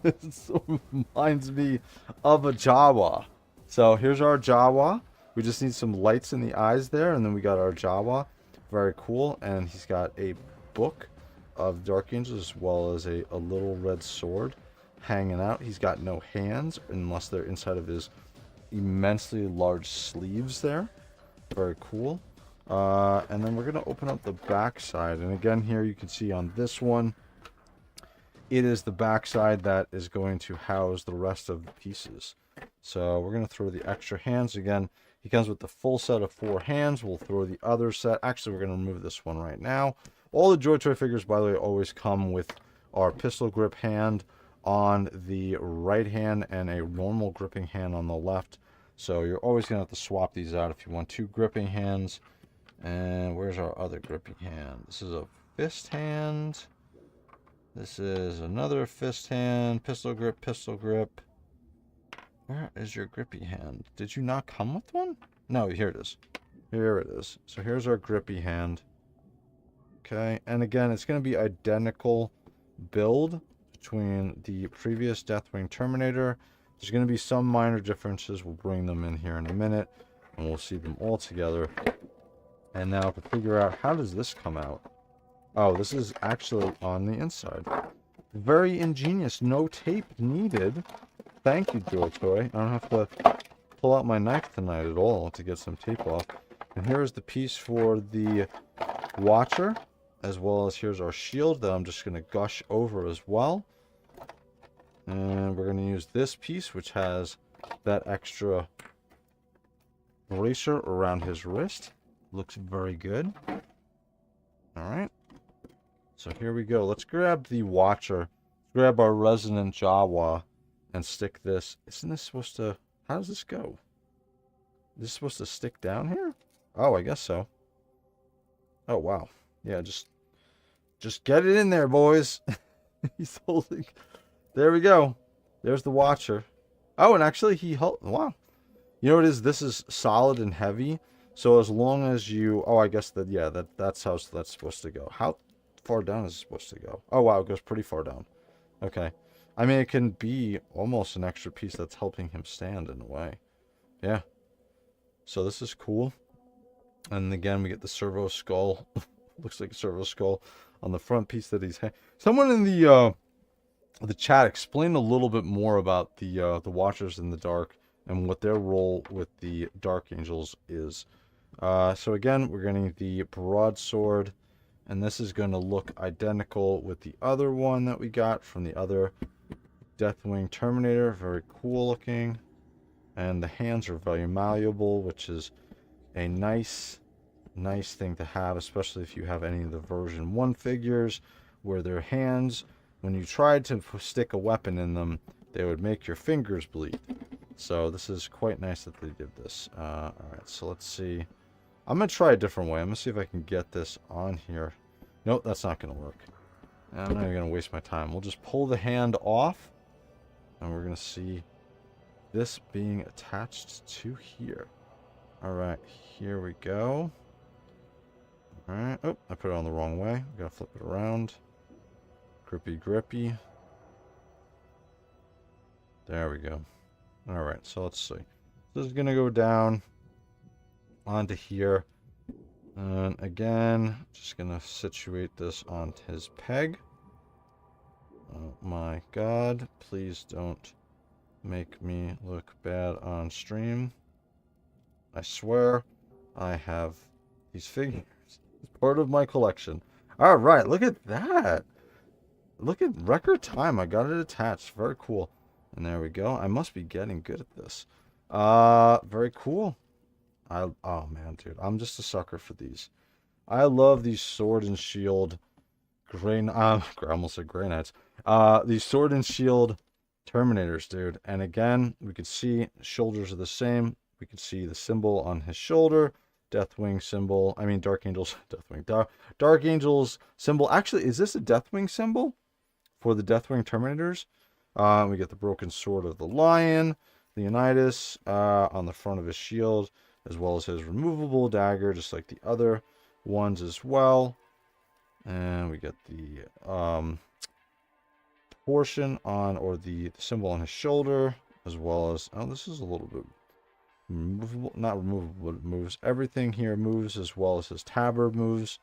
It reminds me of a Jawa. So here's our Jawa. We just need some lights in the eyes there, and then we got our Jawa. Very cool. And he's got a book of Dark Angels as well as a little red sword hanging out. He's got no hands unless they're inside of his immensely large sleeves there. Very cool. And then we're going to open up the back side. And again, here you can see on this one, it is the back side that is going to house the rest of the pieces. So we're going to throw the extra hands again. He comes with the full set of 4 hands. We'll throw the other set. Actually, we're going to remove this one right now. All the JOYTOY figures, by the way, always come with our pistol grip hand, on the right hand and a normal gripping hand on the left. So you're always going to have to swap these out if you want 2 gripping hands. And where's our other gripping hand? This is a fist hand. This is another fist hand. Pistol grip, pistol grip. Where is your grippy hand? Did you not come with one? No, here it is. Here it is. So here's our grippy hand. Okay, and again, it's going to be identical build between the previous Deathwing Terminator. There's going to be some minor differences. We'll bring them in here in a minute, and we'll see them all together. And now to figure out, how does this come out? Oh, this is actually on the inside. Very ingenious. No tape needed. Thank you, JOYTOY. I don't have to pull out my knife tonight at all to get some tape off. And here is the piece for the Watcher, as well as here's our shield that I'm just going to gush over as well. And we're going to use this piece, which has that extra bracer around his wrist. Looks very good. Alright. So here we go. Let's grab the Watcher. Grab our resonant Jawa and stick this. Isn't this supposed to... How does this go? Is this supposed to stick down here? Oh, I guess so. Oh, wow. Yeah, just get it in there, boys. He's holding... There we go. There's the Watcher. Oh, and actually he held... Wow. You know what it is? This is solid and heavy. So as long as you... Oh, I guess that... Yeah, that's how that's supposed to go. How far down is it supposed to go? Oh, wow. It goes pretty far down. Okay. I mean, it can be almost an extra piece that's helping him stand in a way. Yeah. So this is cool. And again, we get the servo skull. Looks like a servo skull on the front piece that he's... Someone in the chat explained a little bit more about the Watchers in the Dark and what their role with the Dark Angels is. So again, we're getting the broadsword, and this is going to look identical with the other one that we got from the other Deathwing Terminator. Very cool looking. And the hands are very malleable, which is a nice thing to have, especially if you have any of the version 1 figures where their hands, when you tried to stick a weapon in them, they would make your fingers bleed. So this is quite nice that they did this. Alright, so let's see. I'm going to try a different way. I'm going to see if I can get this on here. Nope, that's not going to work. I'm not even going to waste my time. We'll just pull the hand off, and we're going to see this being attached to here. Alright, here we go. Alright, oh, I put it on the wrong way. I'm going to flip it around. Grippy, grippy. There we go. Alright, so let's see. This is going to go down onto here. And again, just going to situate this on his peg. Oh my god. Please don't make me look bad on stream. I swear I have these figures. It's part of my collection. Alright, look at that. Look at record time. I got it attached. Very cool. And there we go. I must be getting good at this. Very cool. Oh man, dude. I'm just a sucker for these. I love these sword and shield I almost said Grey Knights. These sword and shield Terminators, dude. And again, we can see shoulders are the same. We can see the symbol on his shoulder. Deathwing symbol. I mean, Dark Angels. Deathwing. Dark Angels symbol. Actually, is this a Deathwing symbol for the Deathwing Terminators? We get the broken sword of the Lion, Leonidas, on the front of his shield, as well as his removable dagger, just like the other ones as well. And we get the portion on, or the symbol on his shoulder, as well as, oh, this is a little bit removable, not removable, but it moves. Everything here moves, as well as his tabard moves.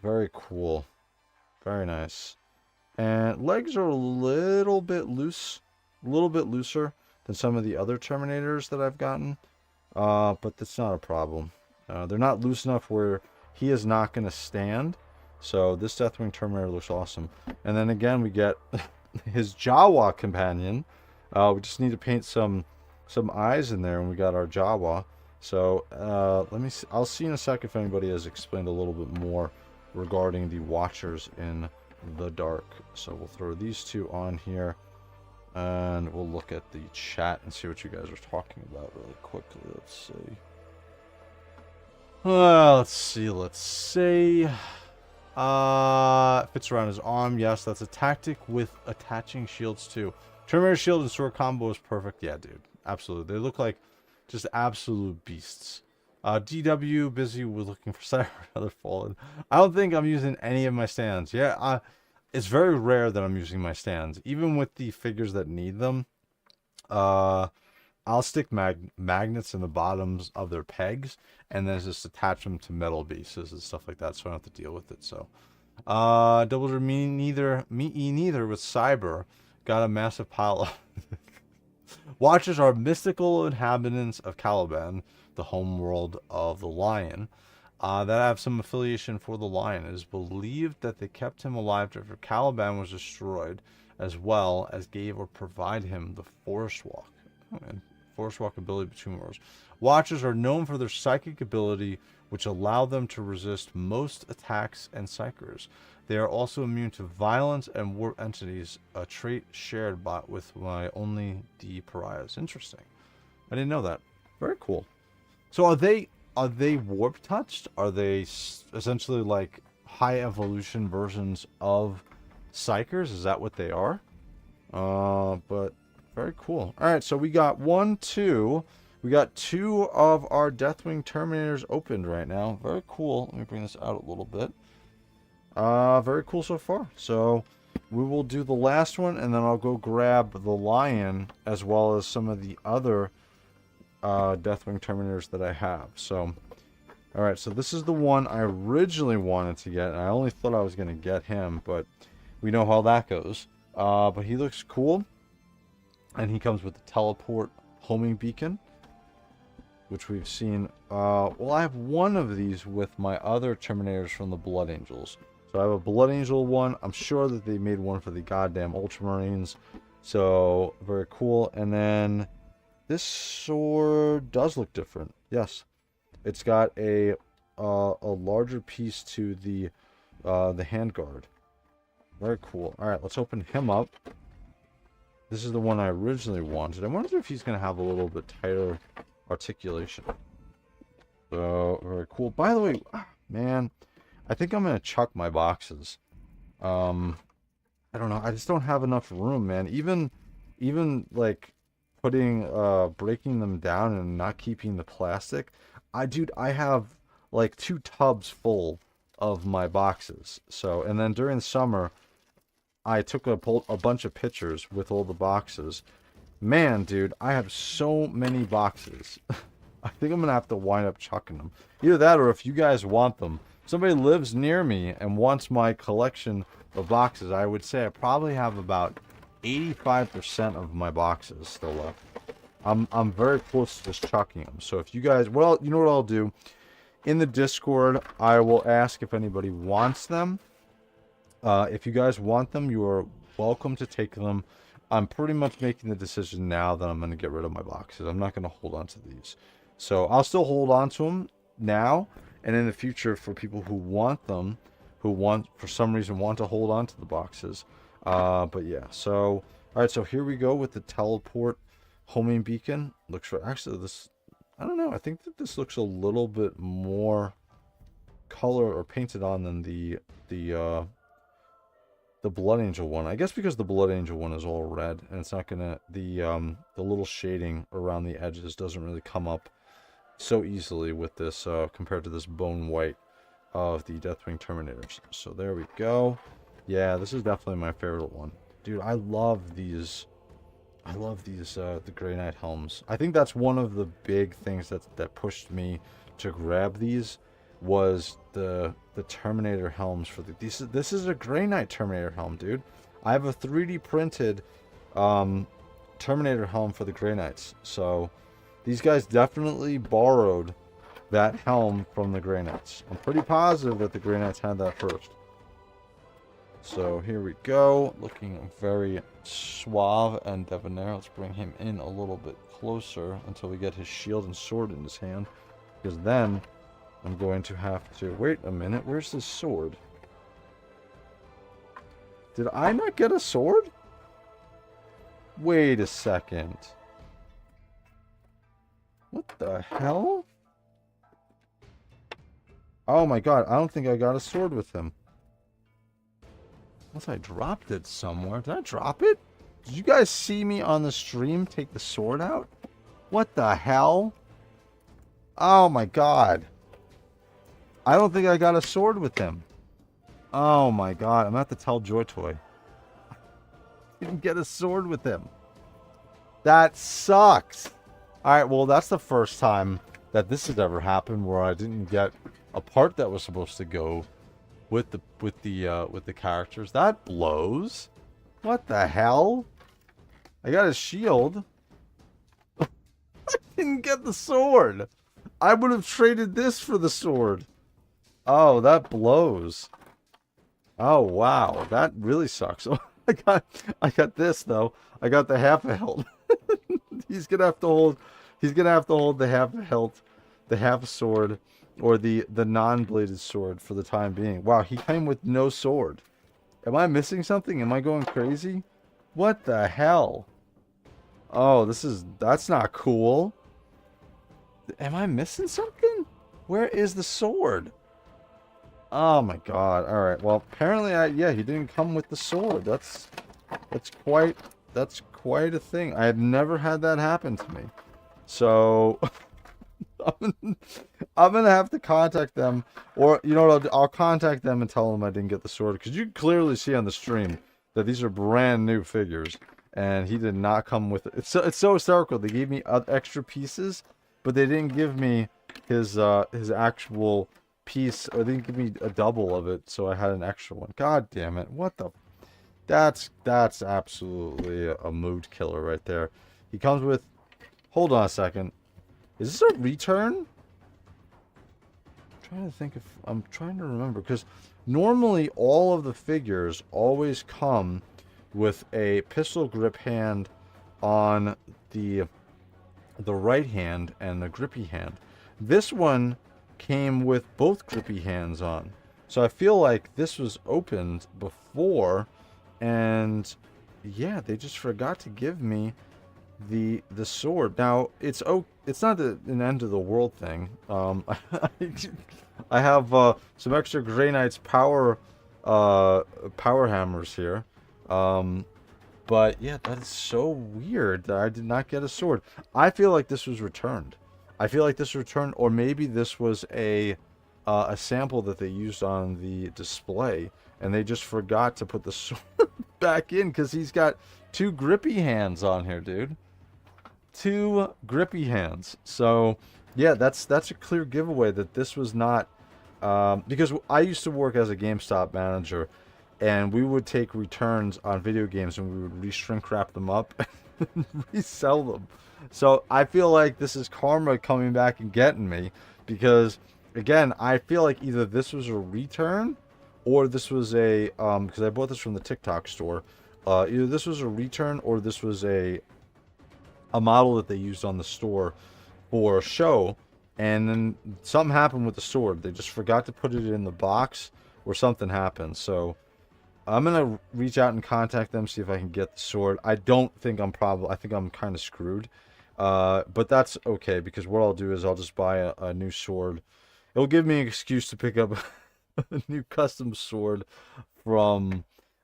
Very cool. Very nice. And legs are a little bit loose, a little bit looser than some of the other Terminators that I've gotten. But that's not a problem. They're not loose enough where he is not going to stand. So this Deathwing Terminator looks awesome. And then again, we get his Jawa companion. We just need to paint some eyes in there, and we got our Jawa. So let me see. I'll see in a second if anybody has explained a little bit more regarding the Watchers in the Dark. So we'll throw these two on here. And we'll look at the chat and see what you guys are talking about really quickly. Let's see. Let's see. Fits around his arm. Yes, that's a tactic with attaching shields too. Terminator shield and sword combo is perfect. Yeah, dude. Absolutely. They look like just absolute beasts. DW, busy with looking for Cyber Other Fallen. I don't think I'm using any of my stands. Yeah, it's very rare that I'm using my stands. Even with the figures that need them, I'll stick magnets in the bottoms of their pegs and then just attach them to metal bases and stuff like that, so I don't have to deal with it. So, double me neither with Cyber. Got a massive pile of Watchers are mystical inhabitants of Caliban, the homeworld of the Lion, that have some affiliation for the Lion. It is believed that they kept him alive after Caliban was destroyed, as well as gave or provide him the Forest Walk. And Forest Walk ability between worlds. Watchers are known for their psychic ability, which allow them to resist most attacks and psychers. They are also immune to violence and warp entities, a trait shared with my only D pariahs. Interesting. I didn't know that. Very cool. So are they warp touched? Are they essentially like high evolution versions of psychers? Is that what they are? But very cool. All right, so we got we got 2 of our Deathwing Terminators opened right now. Very cool. Let me bring this out a little bit. Very cool so far. So we will do the last one, and then I'll go grab the Lion as well as some of the other Deathwing Terminators that I have. So, all right. So this is the one I originally wanted to get. And I only thought I was going to get him, but we know how that goes. But he looks cool, and he comes with the teleport homing beacon, which we've seen. Well, I have one of these with my other Terminators from the Blood Angels. So I have a Blood Angel one. I'm sure that they made one for the goddamn Ultramarines. So, very cool. And then this sword does look different. Yes. It's got a larger piece to the handguard. Very cool. All right, let's open him up. This is the one I originally wanted. I wonder if he's going to have a little bit tighter articulation. So, very cool. By the way, man, I think I'm going to chuck my boxes. I don't know. I just don't have enough room, man. Even like putting, breaking them down and not keeping the plastic. Dude, I have like 2 tubs full of my boxes. So, and then during the summer, I took a bunch of pictures with all the boxes. Man, dude, I have so many boxes. I think I'm going to have to wind up chucking them. Either that, or if you guys want them, somebody lives near me and wants my collection of boxes, I would say I probably have about 85% of my boxes still left. I'm very close to just chucking them. So if you guys, well, you know what I'll do? In the Discord, I will ask if anybody wants them. If you guys want them, you are welcome to take them. I'm pretty much making the decision now that I'm going to get rid of my boxes. I'm not going to hold on to these. So I'll still hold on to them now and in the future for people who want them, for some reason want to hold on to the boxes. But yeah, so, all right, so here we go with the teleport homing beacon. Looks for, actually this, I don't know, I think that this looks a little bit more color or painted on than the Blood Angel one. I guess because the Blood Angel one is all red and it's not gonna, the little shading around the edges doesn't really come up so easily with this compared to this bone white of the Deathwing Terminators. So there we go. Yeah, this is definitely my favorite one. Dude, I love these. The Grey Knight helms. I think that's one of the big things that pushed me to grab these was the Terminator helms for the. This is a Grey Knight Terminator helm, dude. I have a 3D printed Terminator helm for the Grey Knights. So these guys definitely borrowed that helm from the Grey Knights. I'm pretty positive that the Grey Knights had that first. So here we go, looking very suave and debonair. Let's bring him in a little bit closer until we get his shield and sword in his hand, because then I'm going to have to wait a minute. Where's his sword? Did I not get a sword? Wait a second. What the hell? Oh my god, I don't think I got a sword with him. Unless I dropped it somewhere. Did I drop it? Did you guys see me on the stream take the sword out? What the hell? Oh my god. I don't think I got a sword with him. Oh my god, I'm gonna have to tell JOYTOY. Didn't get a sword with him. That sucks. Alright, well that's the first time that this has ever happened where I didn't get a part that was supposed to go with the characters. That blows. What the hell? I got a shield. I didn't get the sword. I would have traded this for the sword. Oh, that blows. Oh wow, that really sucks. I got this though. I got the half a hilt. He's gonna have to hold the half a hilt, the half sword, or the non-bladed sword for the time being. Wow, he came with no sword. Am I missing something? Am I going crazy? What the hell? Oh, that's not cool. Am I missing something? Where is the sword? Oh my god. Alright, well apparently yeah, he didn't come with the sword. That's quite a thing. I have never had that happen to me. So I'm gonna have to contact them, or you know what, I'll contact them and tell them I didn't get the sword, because you can clearly see on the stream that these are brand new figures, and he did not come with it. It's so hysterical. They gave me extra pieces, but they didn't give me his actual piece, or they didn't give me a double of it, so I had an extra one. God damn it! What the? That's absolutely a mood killer right there. He comes with. Hold on a second. Is this a return? I'm trying to remember, because normally all of the figures always come with a pistol grip hand on the right hand and the grippy hand. This one came with both grippy hands on. So I feel like this was opened before, and yeah, they just forgot to give me the sword. Now it's not an end of the world thing. I have some extra Grey Knight's power hammers here, but yeah, that is so weird that I did not get a sword. I feel like this was returned. Or maybe this was a sample that they used on the display, and they just forgot to put the sword back in, because he's got 2 grippy hands on here, dude. 2 grippy hands. So yeah, that's a clear giveaway that this was not, because I used to work as a GameStop manager, and we would take returns on video games and we would re-shrink wrap them up and resell them. So I feel like this is karma coming back and getting me, because again, I feel like either this was a return, or this was a because I bought this from the TikTok store. Either this was a return, or this was a model that they used on the store for a show, and then something happened with the sword. They just forgot to put it in the box, or something happened. So I'm gonna reach out and contact them, see if I can get the sword. I think I'm kind of screwed, but that's okay, because what I'll do is I'll just buy a new sword. It'll give me an excuse to pick up a new custom sword from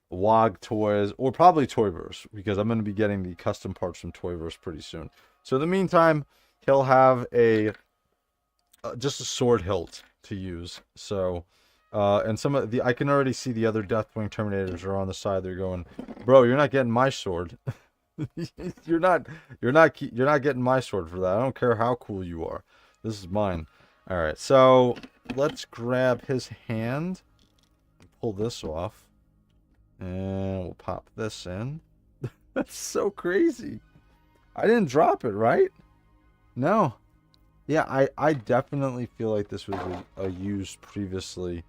WOG Toys, or probably Toyverse, because I'm going to be getting the custom parts from Toyverse pretty soon. So in the meantime, he'll have just a sword hilt to use. So and some of I can already see the other Deathwing Terminators are on the side. They're going, bro, you're not getting my sword. you're not getting my sword for that. I don't care how cool you are. This is mine. All right, so let's grab his hand, pull this off, and we'll pop this in. That's so crazy. I didn't drop it, right? No. Yeah, I definitely feel like this was a used previously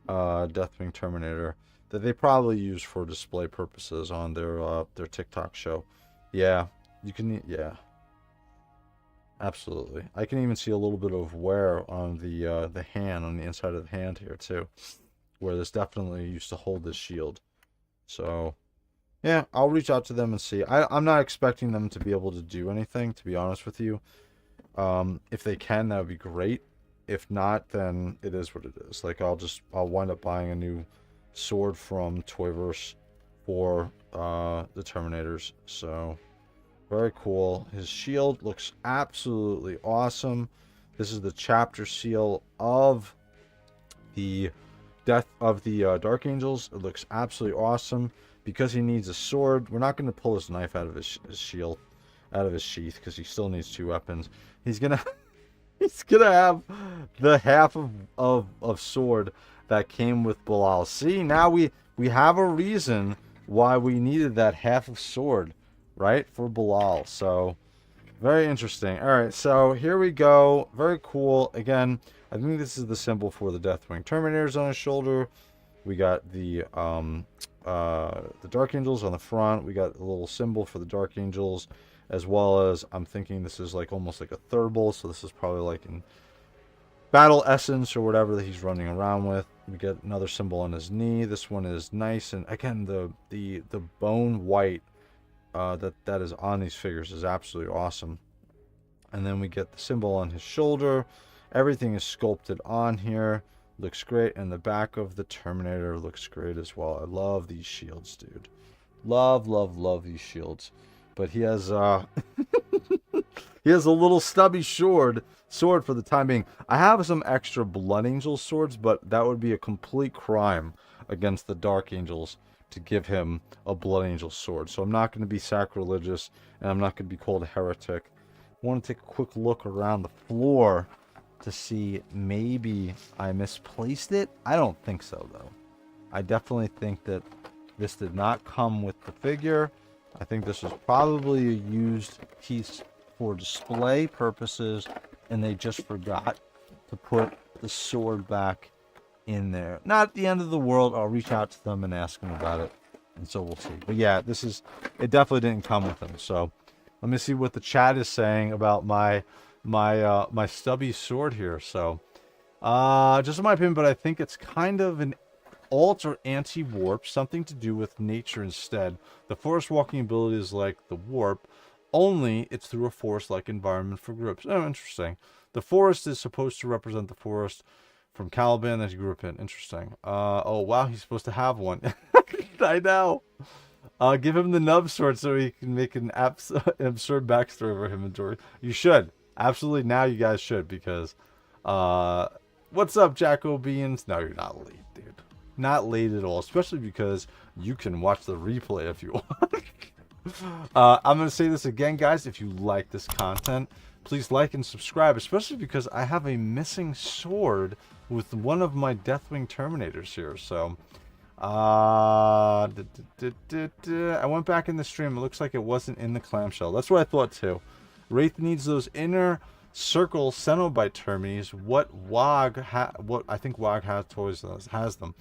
Deathwing Terminator that they probably used for display purposes on their TikTok show. Yeah, yeah. Absolutely. I can even see a little bit of wear on the hand, on the inside of the hand here too, where this definitely used to hold this shield. So yeah, I'll reach out to them and see. I'm not expecting them to be able to do anything, to be honest with you. If they can, that would be great. If not, then it is what it is. Like, I'll wind up buying a new sword from Toyverse for the Terminators. So very cool. His shield looks absolutely awesome. This is the chapter seal of the death of the Dark Angels. It looks absolutely awesome. Because he needs a sword, we're not going to pull his knife out of his shield, out of his sheath, because he still needs 2 weapons. He's gonna he's gonna have the half of sword that came with Belial. See, now we have a reason why we needed that half of sword, right, for Belial. So very interesting. All right, so here we go. Very cool. Again, I think this is the symbol for the Deathwing Terminators on his shoulder. We got the Dark Angels on the front. We got a little symbol for the Dark Angels, as well as, I'm thinking this is like almost like a thurible, so this is probably like in battle essence or whatever that he's running around with. We get another symbol on his knee. This one is nice, and again, the bone white that is on these figures is absolutely awesome. And then we get the symbol on his shoulder. Everything is sculpted on here. Looks great, and the back of the Terminator looks great as well. I love these shields, dude. Love, love, love these shields. But he has he has a little stubby sword for the time being. I have some extra Blood Angel swords, but that would be a complete crime against the Dark Angels to give him a Blood Angel sword. So I'm not going to be sacrilegious, and I'm not going to be called a heretic. I want to take a quick look around the floor to see maybe I misplaced it. I don't think so, though. I definitely think that this did not come with the figure. I think this was probably a used piece for display purposes, and they just forgot to put the sword back in there. Not the end of the world. I'll reach out to them and ask them about it, and so we'll see. But yeah, it definitely didn't come with them. So let me see what the chat is saying about my stubby sword here. So just in my opinion, but I think it's kind of an alt or anti-warp, something to do with nature instead. The forest walking ability is like the warp, only it's through a forest-like environment for groups. Oh, interesting. The forest is supposed to represent the forest from Caliban that he grew up in. Interesting. Oh wow, he's supposed to have one. I know. Give him the nub sword so he can make an absurd backstory over him and Dory. You should. Absolutely, now you guys should, because what's up, Jacko Beans? No, you're not late, dude. Not late at all, especially because you can watch the replay if you want. I'm going to say this again, guys. If you like this content, please like and subscribe, especially because I have a missing sword with one of my Deathwing Terminators here. So I went back in the stream. It looks like it wasn't in the clamshell. That's what I thought too. Wraith needs those inner circle Cenobite Termies. What I think WOG has them.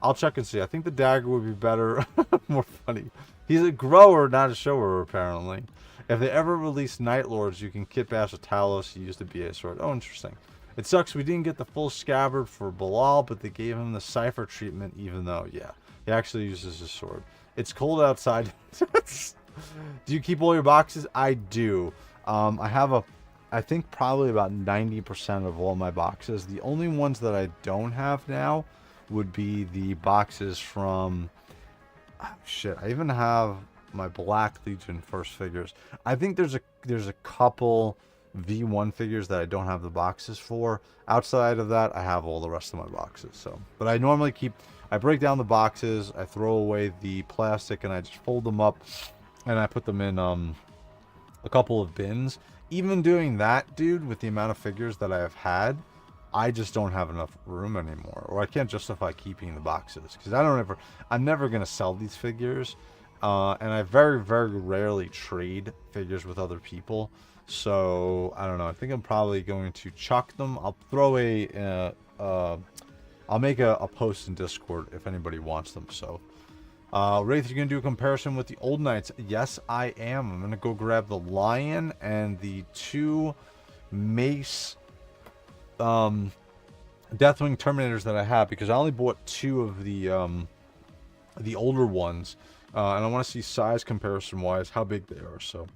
I'll check and see. I think the dagger would be better. More funny. He's a grower, not a shower, apparently. If they ever release Night Lords, you can kit bash a Talos use the BA sword. Oh, interesting. It sucks we didn't get the full scabbard for Belial, but they gave him the Cypher treatment, even though, yeah, he actually uses his sword. It's cold outside. Do you keep all your boxes? I do. I have I think probably about 90% of all my boxes. The only ones that I don't have now would be the boxes from, oh, shit, I even have my Black Legion first figures. I think there's a couple V1 figures that I don't have the boxes for. Outside of that, I have all the rest of my boxes. So, but I normally I break down the boxes, I throw away the plastic, and I just fold them up, and I put them in a couple of bins. Even doing that, dude, with the amount of figures that I have had, I just don't have enough room anymore, or I can't justify keeping the boxes, because I'm never going to sell these figures, and I very, very rarely trade figures with other people. So I don't know, I think I'm probably going to chuck them. I'll throw I'll make a post in Discord if anybody wants them. So Wraith, you're gonna do a comparison with the old knights? Yes, I am. I'm gonna go grab the lion and the 2 mace Deathwing Terminators that I have, because I only bought 2 of the older ones, And I want to see size comparison wise how big they are. So,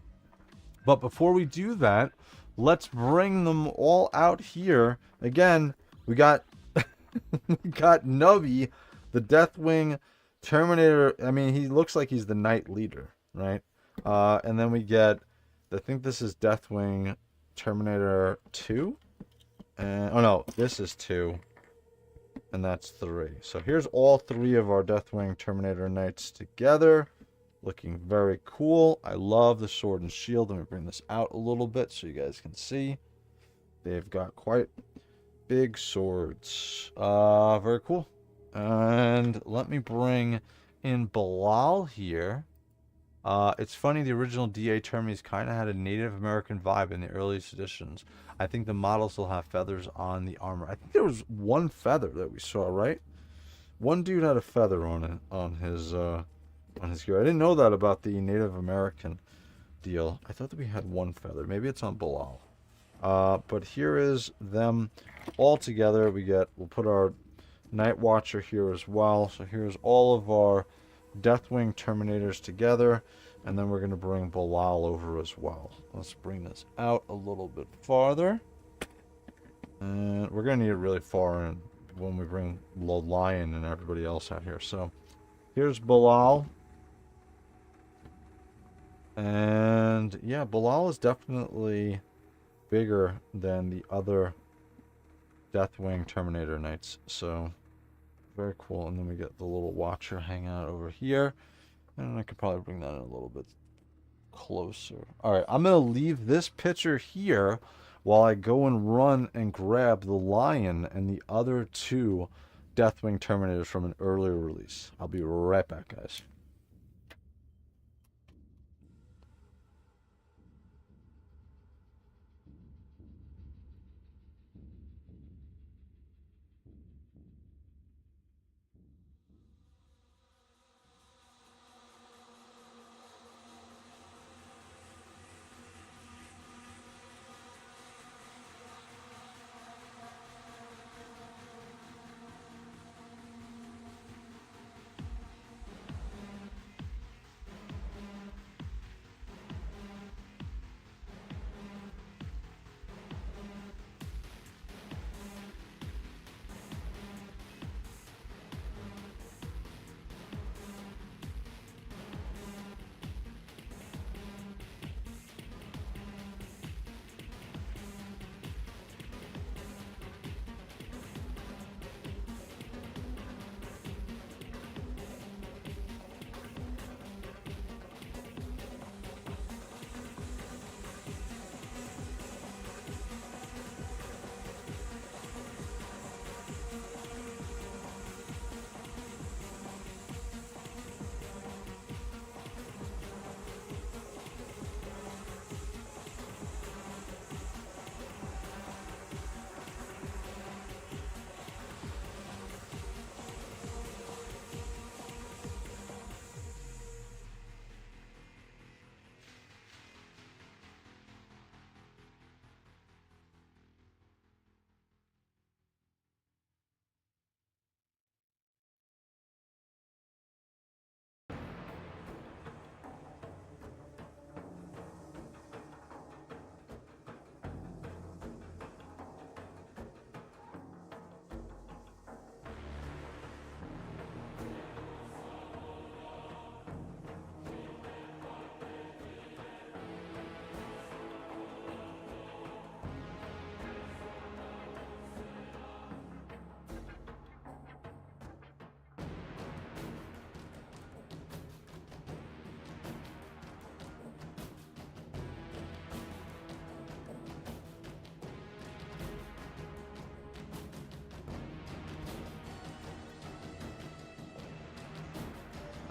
but before we do that, let's bring them all out here. Again, we got we got Nubby, the Deathwing Terminator. I mean, he looks like he's the Knight Leader, right? And then we get, I think this is Deathwing Terminator 2. Oh no, this is 2. And that's 3. So here's all 3 of our Deathwing Terminator Knights together. Looking very cool. I love the sword and shield. Let me bring this out a little bit so you guys can see. They've got quite big swords. Very cool. And let me bring in Belial here. It's funny, the original DA Termies kind of had a Native American vibe in the earliest editions. I think the models will have feathers on the armor. I think there was one feather that we saw, right? One dude had a feather on it, on his gear. I didn't know that about the Native American deal. I thought that we had one feather. Maybe it's on Belial. But here is them all together. We'll put our Night Watcher here as well. So here's all of our Deathwing Terminators together, and then we're going to bring Belial over as well. Let's bring this out a little bit farther, and we're going to need it really far in when we bring the Lion and everybody else out here. So here's Belial, and yeah, Belial is definitely bigger than the other Deathwing Terminator Knights, so very cool. And then we get the little Watcher hanging out over here. And I could probably bring that in a little bit closer. Alright, I'm going to leave this picture here while I go and run and grab the Lion and the other 2 Deathwing Terminators from an earlier release. I'll be right back, guys.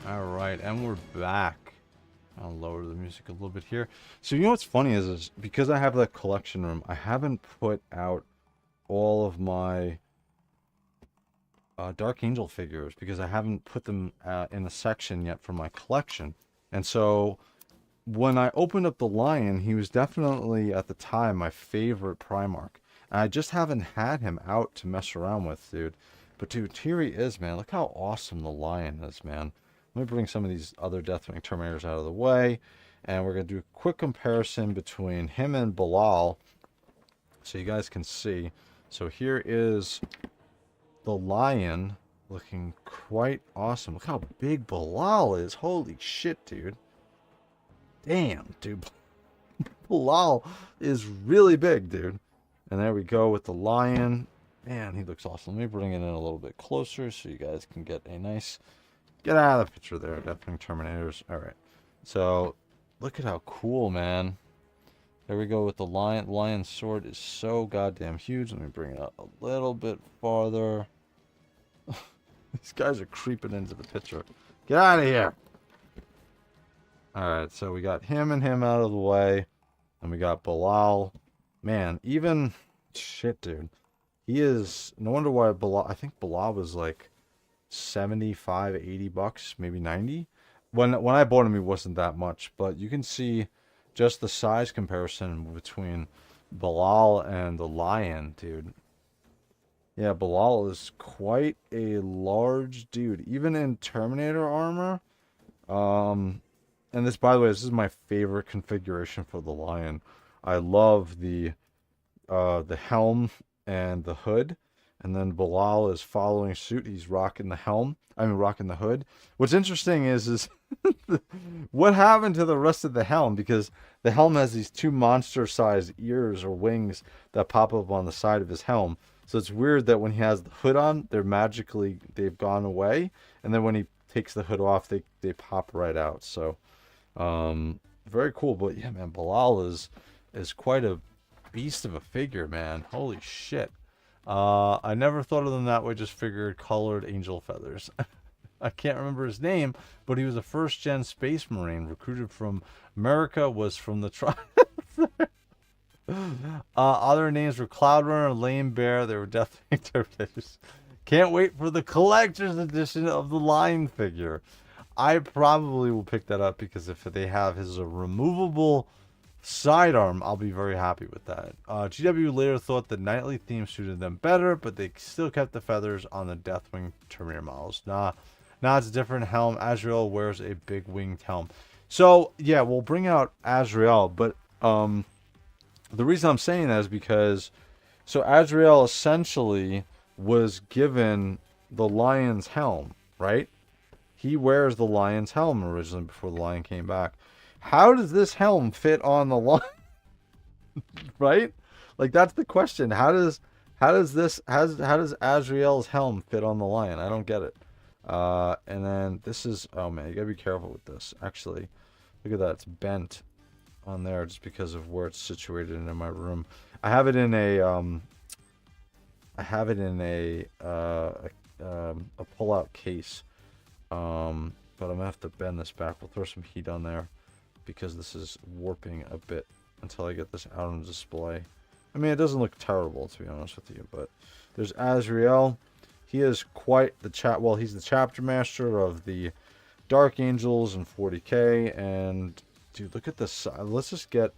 Alright, and we're back. I'll lower the music a little bit here. So you know what's funny is because I have that collection room, I haven't put out all of my Dark Angel figures because I haven't put them in a section yet for my collection. And so when I opened up the Lion, he was definitely at the time my favorite Primarch. And I just haven't had him out to mess around with, dude. But dude, here he is, man. Look how awesome the Lion is, man. Let me bring some of these other Deathwing Terminators out of the way. And we're going to do a quick comparison between him and Belial, so you guys can see. So here is the Lion, looking quite awesome. Look how big Belial is. Holy shit, dude. Damn, dude. Belial is really big, dude. And there we go with the Lion. Man, he looks awesome. Let me bring it in a little bit closer so you guys can get a nice... Get out of the picture there, Deathwing Terminators. Alright. So, look at how cool, man. There we go with the Lion. Lion's sword is so goddamn huge. Let me bring it up a little bit farther. These guys are creeping into the picture. Get out of here! Alright, so we got him and him out of the way. And we got Belial. Man, even... Shit, dude. He is... No wonder why Belial... I think Belial was like 75, 80 bucks, maybe 90. When I bought him, he wasn't that much. But you can see just the size comparison between Belial and the Lion, dude. Yeah, Belial is quite a large dude. Even in Terminator armor. And this, by the way, this is my favorite configuration for the Lion. I love the helm and the hood. And then Belial is following suit. He's rocking the helm. I mean, rocking the hood. What's interesting is what happened to the rest of the helm? Because the helm has these two monster-sized ears or wings that pop up on the side of his helm. So it's weird that when he has the hood on, they've gone away. And then when he takes the hood off, they pop right out. So, very cool. But yeah, man, Belial is quite a beast of a figure, man. Holy shit. I never thought of them that way, just figured colored angel feathers. I can't remember his name, but he was a first-gen space marine recruited from America, was from the tribe. Other names were Cloud Runner and Lame Bear. They were Deathwing Terminators. Can't wait for the collector's edition of the Lion figure. I probably will pick that up because if they have his removable sidearm, I'll be very happy with that. GW later thought the knightly theme suited them better, but they still kept the feathers on the Deathwing Terminator models. Nah, it's a different helm. Azrael wears a big winged helm. So, yeah, we'll bring out Azrael, but the reason I'm saying that is because so Azrael essentially was given the Lion's helm, right? He wears the Lion's helm originally before the Lion came back. How does this helm fit on the Lion? Right? Like, that's the question. How does Azrael's helm fit on the Lion? I don't get it. And then this is, oh man, you gotta be careful with this. Actually, look at that, it's bent on there just because of where it's situated in my room. I have it in a pull-out case. But I'm gonna have to bend this back. We'll throw some heat on there because this is warping a bit until I get this out on display. I mean, it doesn't look terrible, to be honest with you, but there's Azrael. He is quite the well, he's the chapter master of the Dark Angels and 40K, and dude, look at this. Let's just get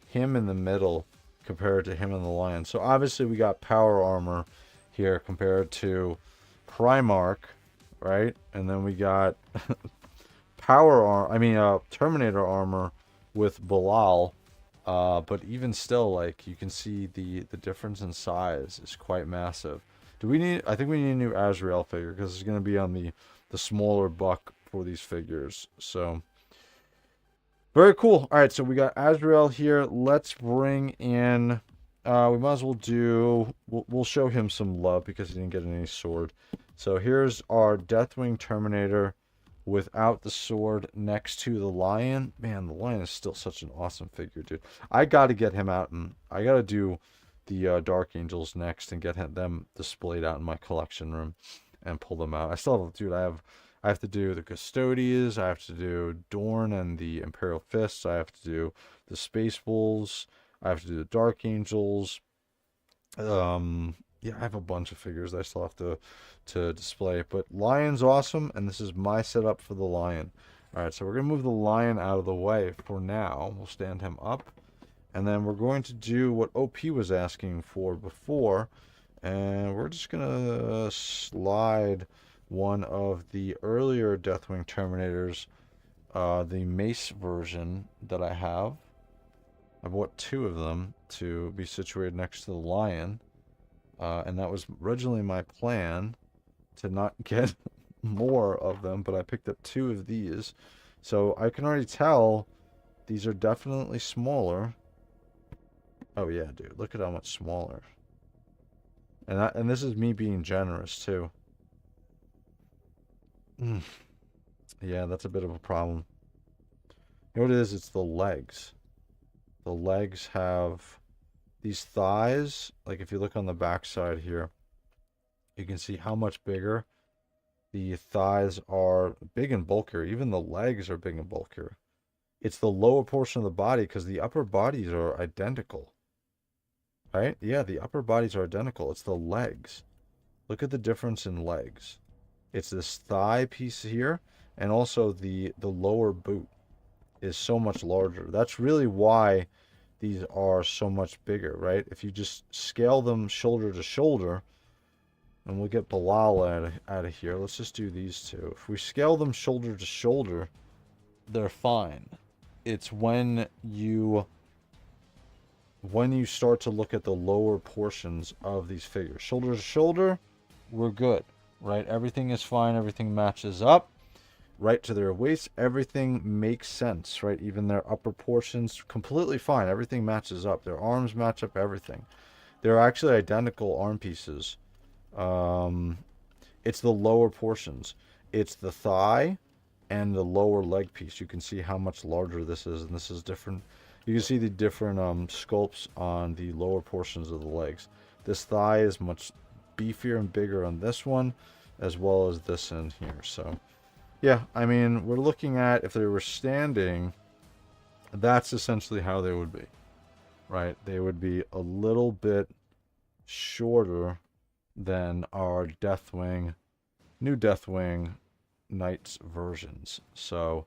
him in the middle compared to him and the Lion. So obviously we got power armor here compared to Primarch, right? And then we got Terminator armor with Belial. But even still, like, you can see the difference in size is quite massive. I think we need a new Azrael figure because it's going to be on the smaller buck for these figures. So very cool. All right, so we got Azrael here. Let's bring in we might as well we'll show him some love because he didn't get any sword. So here's our Deathwing Terminator without the sword next to the Lion. Man, the Lion is still such an awesome figure, dude. I got to get him out, and I got to do the Dark Angels next and get them displayed out in my collection room and pull them out. I still have, dude, I have to do the Custodians, I have to do Dorn and the Imperial Fists, I have to do the Space Wolves, I have to do the Dark Angels. Yeah, I have a bunch of figures I still have to display. But Lion's awesome, and this is my setup for the Lion. Alright, so we're going to move the Lion out of the way for now. We'll stand him up. And then we're going to do what OP was asking for before. And we're just going to slide one of the earlier Deathwing Terminators, the Mace version that I have. I bought 2 of them to be situated next to the Lion, and that was originally my plan, to not get more of them, but I picked up 2 of these. So I can already tell these are definitely smaller. Oh yeah, dude, look at how much smaller. And this is me being generous too. Yeah, that's a bit of a problem. You know what it is? It's the legs. The legs have these thighs. Like if you look on the back side here, you can see how much bigger the thighs are. Big and bulkier. Even the legs are big and bulkier. It's the lower portion of the body, because the upper bodies are identical. Right? Yeah, the upper bodies are identical. It's the legs. Look at the difference in legs. It's this thigh piece here, and also the lower boot is so much larger. That's really why these are so much bigger, right? If you just scale them shoulder to shoulder, and we'll get Belial out of here. Let's just do these 2. If we scale them shoulder to shoulder, they're fine. It's when you start to look at the lower portions of these figures. Shoulder to shoulder, we're good, right? Everything is fine. Everything matches up. Right to their waist, everything makes sense, right? Even their upper portions, completely fine. Everything matches up. Their arms match up, everything. They're actually identical arm pieces. It's the lower portions. It's the thigh and the lower leg piece. You can see how much larger this is, and this is different. You can see the different sculpts on the lower portions of the legs. This thigh is much beefier and bigger on this one, as well as this in here. So yeah, I mean, we're looking at, if they were standing, that's essentially how they would be, right? They would be a little bit shorter than our new Deathwing Knights versions. So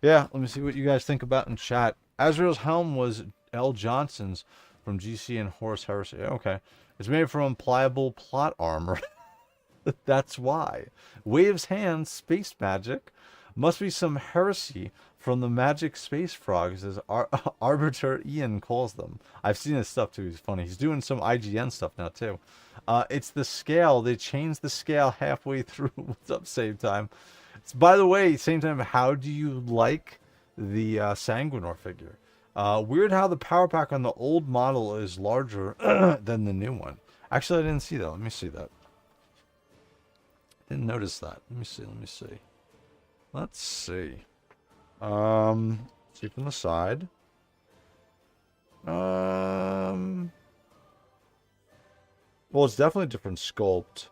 yeah, let me see what you guys think about in chat. Azrael's helm was L. Johnson's from GC and Horus Heresy. Okay. It's made from pliable plot armor. That's why. Wave's hands, space magic. Must be some heresy from the magic space frogs, as Arbiter Ian calls them. I've seen his stuff too. He's funny. He's doing some IGN stuff now too. It's the scale. They changed the scale halfway through. What's up, same time? It's, by the way, same time, how do you like the Sanguinor figure? Weird how the power pack on the old model is larger than the new one. Actually, I didn't see that. Let me see that. Didn't notice that. Let me see. Let's see. See from the side. Well, it's definitely a different sculpt.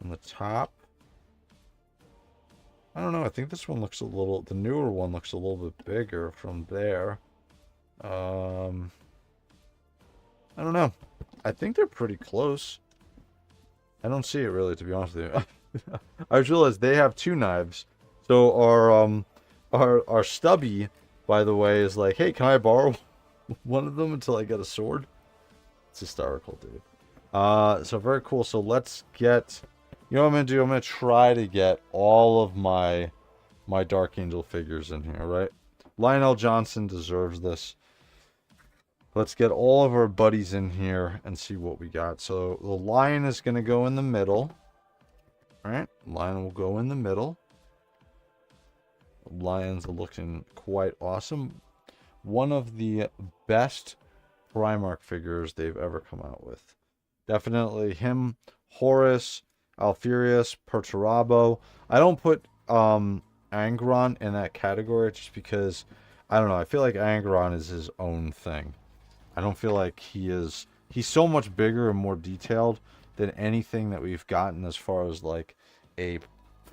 On the top. I don't know. I think this one looks a little... The newer one looks a little bit bigger from there. I don't know. I think they're pretty close. I don't see it really, to be honest with you. I just realized they have 2 knives. So our stubby, by the way, is like, hey, can I borrow one of them until I get a sword? It's hysterical, dude. So very cool. So let's get... You know what I'm going to do? I'm going to try to get all of my Dark Angel figures in here, right? Lionel Johnson deserves this. Let's get all of our buddies in here and see what we got. So the lion is going to go in the middle. All right, lion will go in the middle. Lions are looking quite awesome. One of the best Primarch figures they've ever come out with. Definitely him, Horus, Alfurius, Perturabo. I don't put Angron in that category just because, I don't know, I feel like Angron is his own thing. I don't feel like he's so much bigger and more detailed than anything that we've gotten as far as like a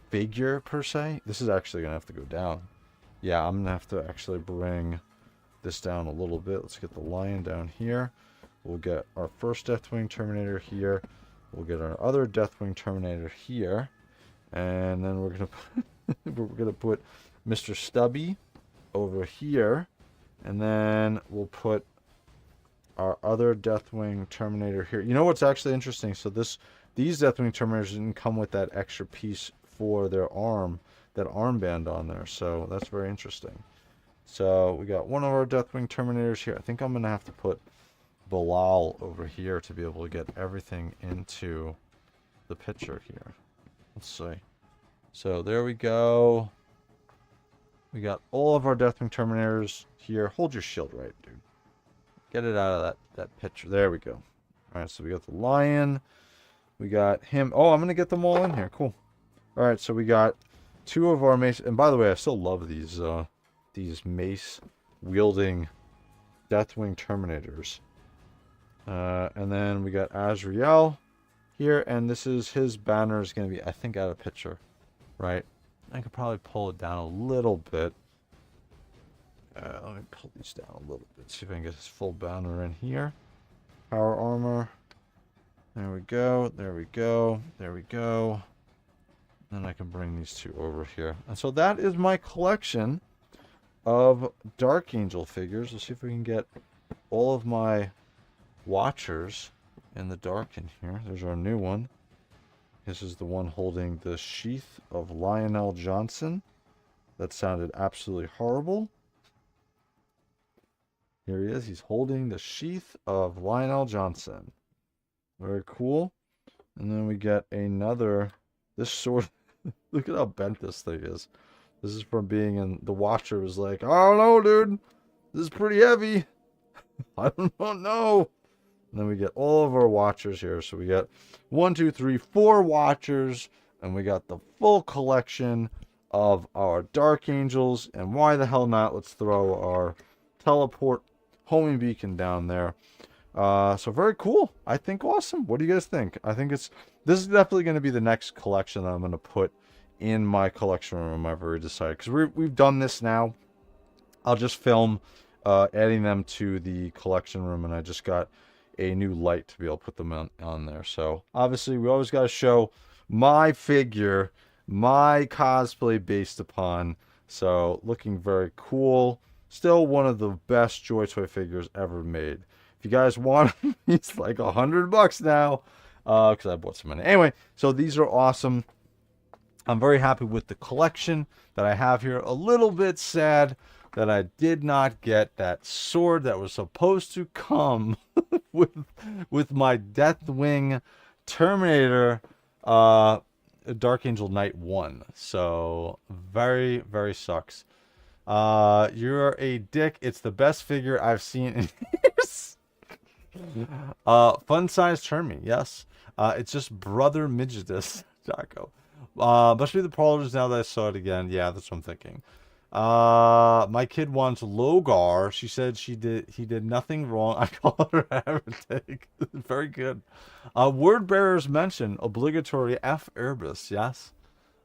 figure per se. This is actually gonna have to go down. Yeah, I'm gonna have to actually bring this down a little bit. Let's get the lion down here. We'll get our first Deathwing Terminator here. We'll get our other Deathwing Terminator here, and then we're gonna put Mr. Stubby over here, and then we'll put our other Deathwing Terminator here. You know what's actually interesting? So this these Deathwing Terminators didn't come with that extra piece for their arm, that armband on there. So that's very interesting. So we got one of our Deathwing Terminators here. I think I'm going to have to put Belial over here to be able to get everything into the picture here. Let's see. So there we go. We got all of our Deathwing Terminators here. Hold your shield right, dude. Get it out of that picture. There we go. Alright, so we got the lion. We got him. Oh, I'm going to get them all in here. Cool. Alright, so we got two of our mace. And by the way, I still love these mace-wielding Deathwing Terminators. And then we got Azrael here. And this is his banner is going to be, I think, out of picture. Right? I could probably pull it down a little bit. Let me pull these down a little bit. See if I can get his full banner in here. Power armor. There we go. There we go. There we go. Then I can bring these two over here. And so that is my collection of Dark Angel figures. Let's see if we can get all of my Watchers in the dark in here. There's our new one. This is the one holding the sheath of Lionel Johnson. That sounded absolutely horrible. Here he is. He's holding the sheath of Lionel Johnson. Very cool. And then we get another. This sword. Look at how bent this thing is. This is from being in. The Watcher was like, I don't know, dude. This is pretty heavy. I don't know. And then we get all of our Watchers here. So we got 1, 2, 3, 4 Watchers. And we got the full collection of our Dark Angels. And why the hell not? Let's throw our teleport homing beacon down there. So very cool. I think awesome. What do you guys think? I think this is definitely going to be the next collection that I'm going to put in my collection room. I've already decided. Because we've done this now. I'll just film adding them to the collection room. And I just got a new light to be able to put them on there. So obviously we always got to show my figure, my cosplay based upon. So looking very cool. Still one of the best Joy Toy figures ever made. If you guys want them, it's like $100 now. Because I bought so many. Anyway, so these are awesome. I'm very happy with the collection that I have here. A little bit sad that I did not get that sword that was supposed to come with my Deathwing Terminator Dark Angel Knight 1. So very, very sucks. You're a dick. It's the best figure I've seen in years. Fun size Termi, yes. It's just brother midgetus, Jocko. Must be the parlors now that I saw it again. Yeah, that's what I'm thinking. My kid wants Logar. She said he did nothing wrong. I call her heretic. Very good. Word bearers mention obligatory F Erbis. Yes.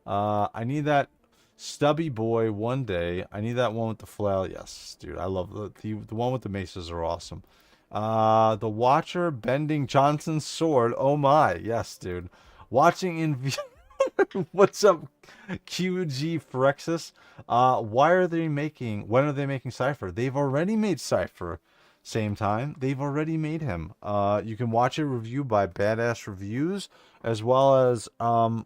I need that stubby boy one day. I need that one with the flail. Yes, dude. I love the one with the maces are awesome. The Watcher bending Johnson's sword. Oh my. Yes, dude. Watching in What's up, QG Phyrexis? When are they making Cypher? They've already made Cypher. Same time. They've already made him. You can watch a review by Badass Reviews, as well as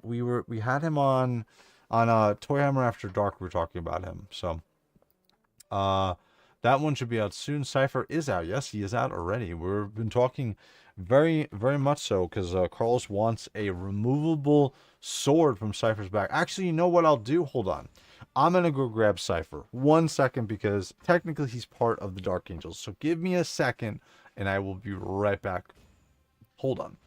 we had him on Toy Hammer After Dark. We were talking about him. So that one should be out soon. Cypher is out. Yes, he is out already. We've been talking very, very much so, because Carlos wants a removable sword from Cypher's back. Actually, you know what I'll do? Hold on. I'm going to go grab Cypher. 1 second, because technically he's part of the Dark Angels. So give me a second, and I will be right back. Hold on.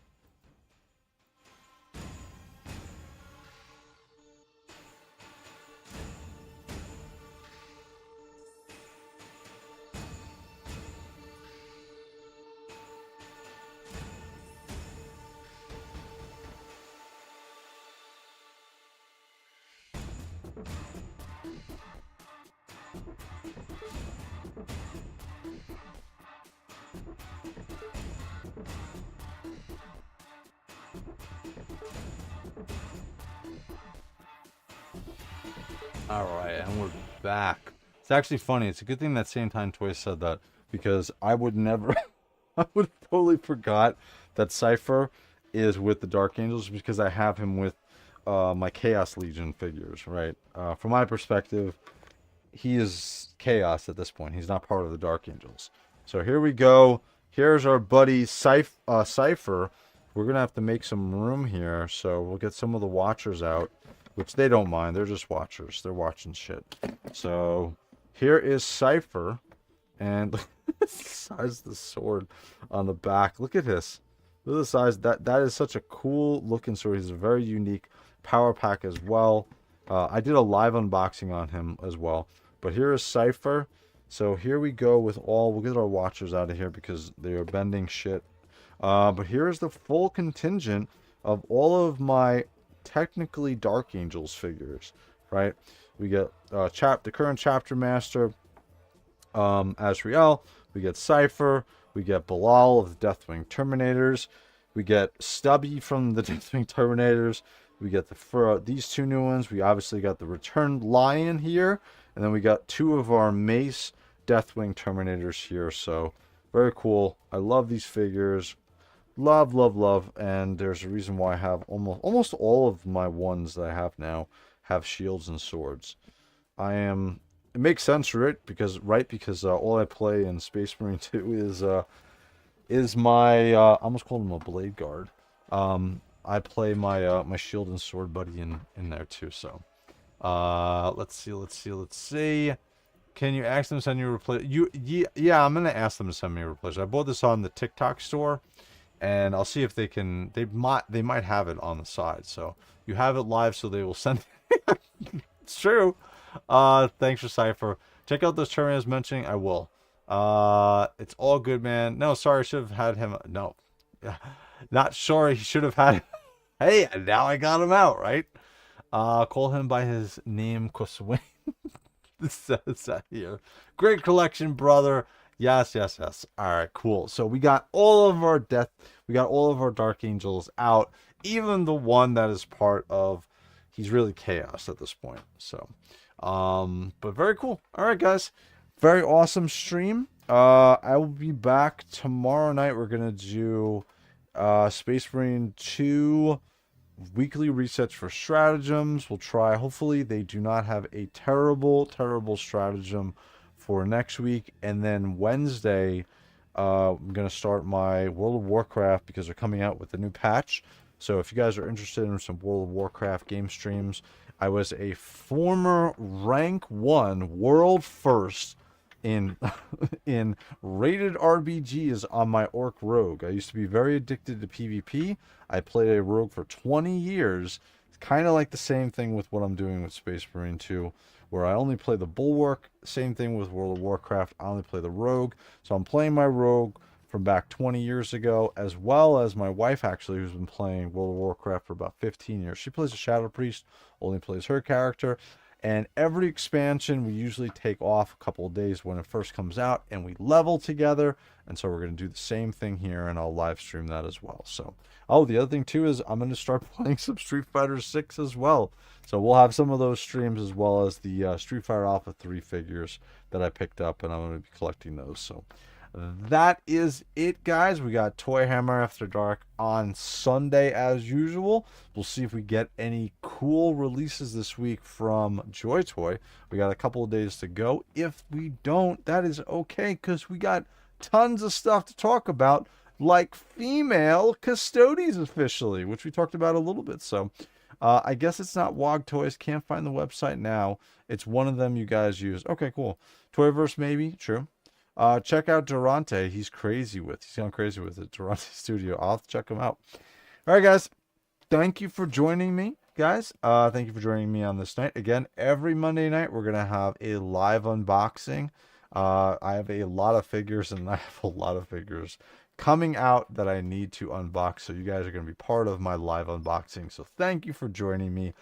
Alright, and we're back. It's actually funny. It's a good thing that Same Time Toys said that, because I would never... I would have totally forgot that Cypher is with the Dark Angels, because I have him with my Chaos Legion figures, right? From my perspective, he is Chaos at this point. He's not part of the Dark Angels. So here we go. Here's our buddy Cypher. We're going to have to make some room here, so we'll get some of the Watchers out, which they don't mind. They're just Watchers. They're watching shit. So here is Cypher, and look at the size of the sword on the back. Look at this. Look at the size. That is such a cool looking sword. He's a very unique power pack as well. I did a live unboxing on him as well. But here is Cypher. So here we go with all. We'll get our Watchers out of here because they are bending shit. But here's the full contingent of all of my technically Dark Angels figures, right? We get the current Chapter Master, Azrael. We get Cypher. We get Belial of the Deathwing Terminators. We get Stubby from the Deathwing Terminators. We get these two new ones. We obviously got the Returned Lion here. And then we got two of our Mace Deathwing Terminators here. So very cool. I love these figures. Love, love, love. And there's a reason why I have almost all of my ones that I have now have shields and swords. It makes sense, right? Because all I play in Space Marine 2 is my I almost called him a Blade Guard. I play my my shield and sword buddy in there too. So let's see. Can you ask them to send you a replacement? Yeah, I'm gonna ask them to send me a replacement. I bought this on the TikTok store, and I'll see if they can. They might have it on the side. So you have it live, so they will send. It's true. Thanks for Cypher. Check out those Terminators mentioning. I will. It's all good, man. No, sorry, I should have had him. No, not sorry. He should have had. Hey, now I got him out, right? Call him by his name, Koswin. This says that here. Great collection, brother. Yes, yes, yes. All right, cool. So we got all of our Dark Angels out. Even the one that is part of, he's really Chaos at this point. So, but very cool. All right, guys. Very awesome stream. I will be back tomorrow night. We're gonna do Space Marine 2 weekly resets for stratagems. We'll try. Hopefully they do not have a terrible stratagem for next week. And then Wednesday, I'm going to start my World of Warcraft because they're coming out with a new patch. So if you guys are interested in some World of Warcraft game streams, I was a former rank 1 world first in rated RBGs on my Orc Rogue. I used to be very addicted to PvP. I played a Rogue for 20 years. It's kind of like the same thing with what I'm doing with Space Marine 2, where I only play the Bulwark. Same thing with World of Warcraft. I only play the Rogue. So I'm playing my Rogue from back 20 years ago, as well as my wife, actually, who's been playing World of Warcraft for about 15 years. She plays a Shadow Priest, only plays her character. And every expansion, we usually take off a couple of days when it first comes out, and we level together. And so we're going to do the same thing here, and I'll live stream that as well. So, oh, the other thing too is I'm going to start playing some Street Fighter 6 as well. So we'll have some of those streams, as well as the Street Fighter Alpha 3 figures that I picked up, and I'm going to be collecting those. So that is it, guys. We got Toy Hammer After Dark on Sunday as usual. We'll see if we get any cool releases this week from JOYTOY. We got a couple of days to go. If we don't, that is okay, because we got tons of stuff to talk about, like female custodies officially, which we talked about a little bit. So I guess it's not WOG Toys. Can't find the website now. It's one of them you guys use. Okay, cool. Toyverse, maybe. True. Check out Durante. He's gone crazy with it. Durante Studio. I'll have to check him out. All right, guys. Thank you for joining me, guys. Thank you for joining me on this night. Again, every Monday night, we're going to have a live unboxing. I have a lot of figures, and I have a lot of figures coming out that I need to unbox. So you guys are going to be part of my live unboxing. So thank you for joining me.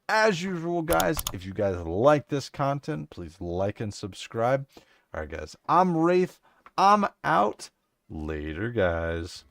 As usual, guys, if you guys like this content, please like and subscribe. All right, guys, I'm Wraith. I'm out. Later, guys.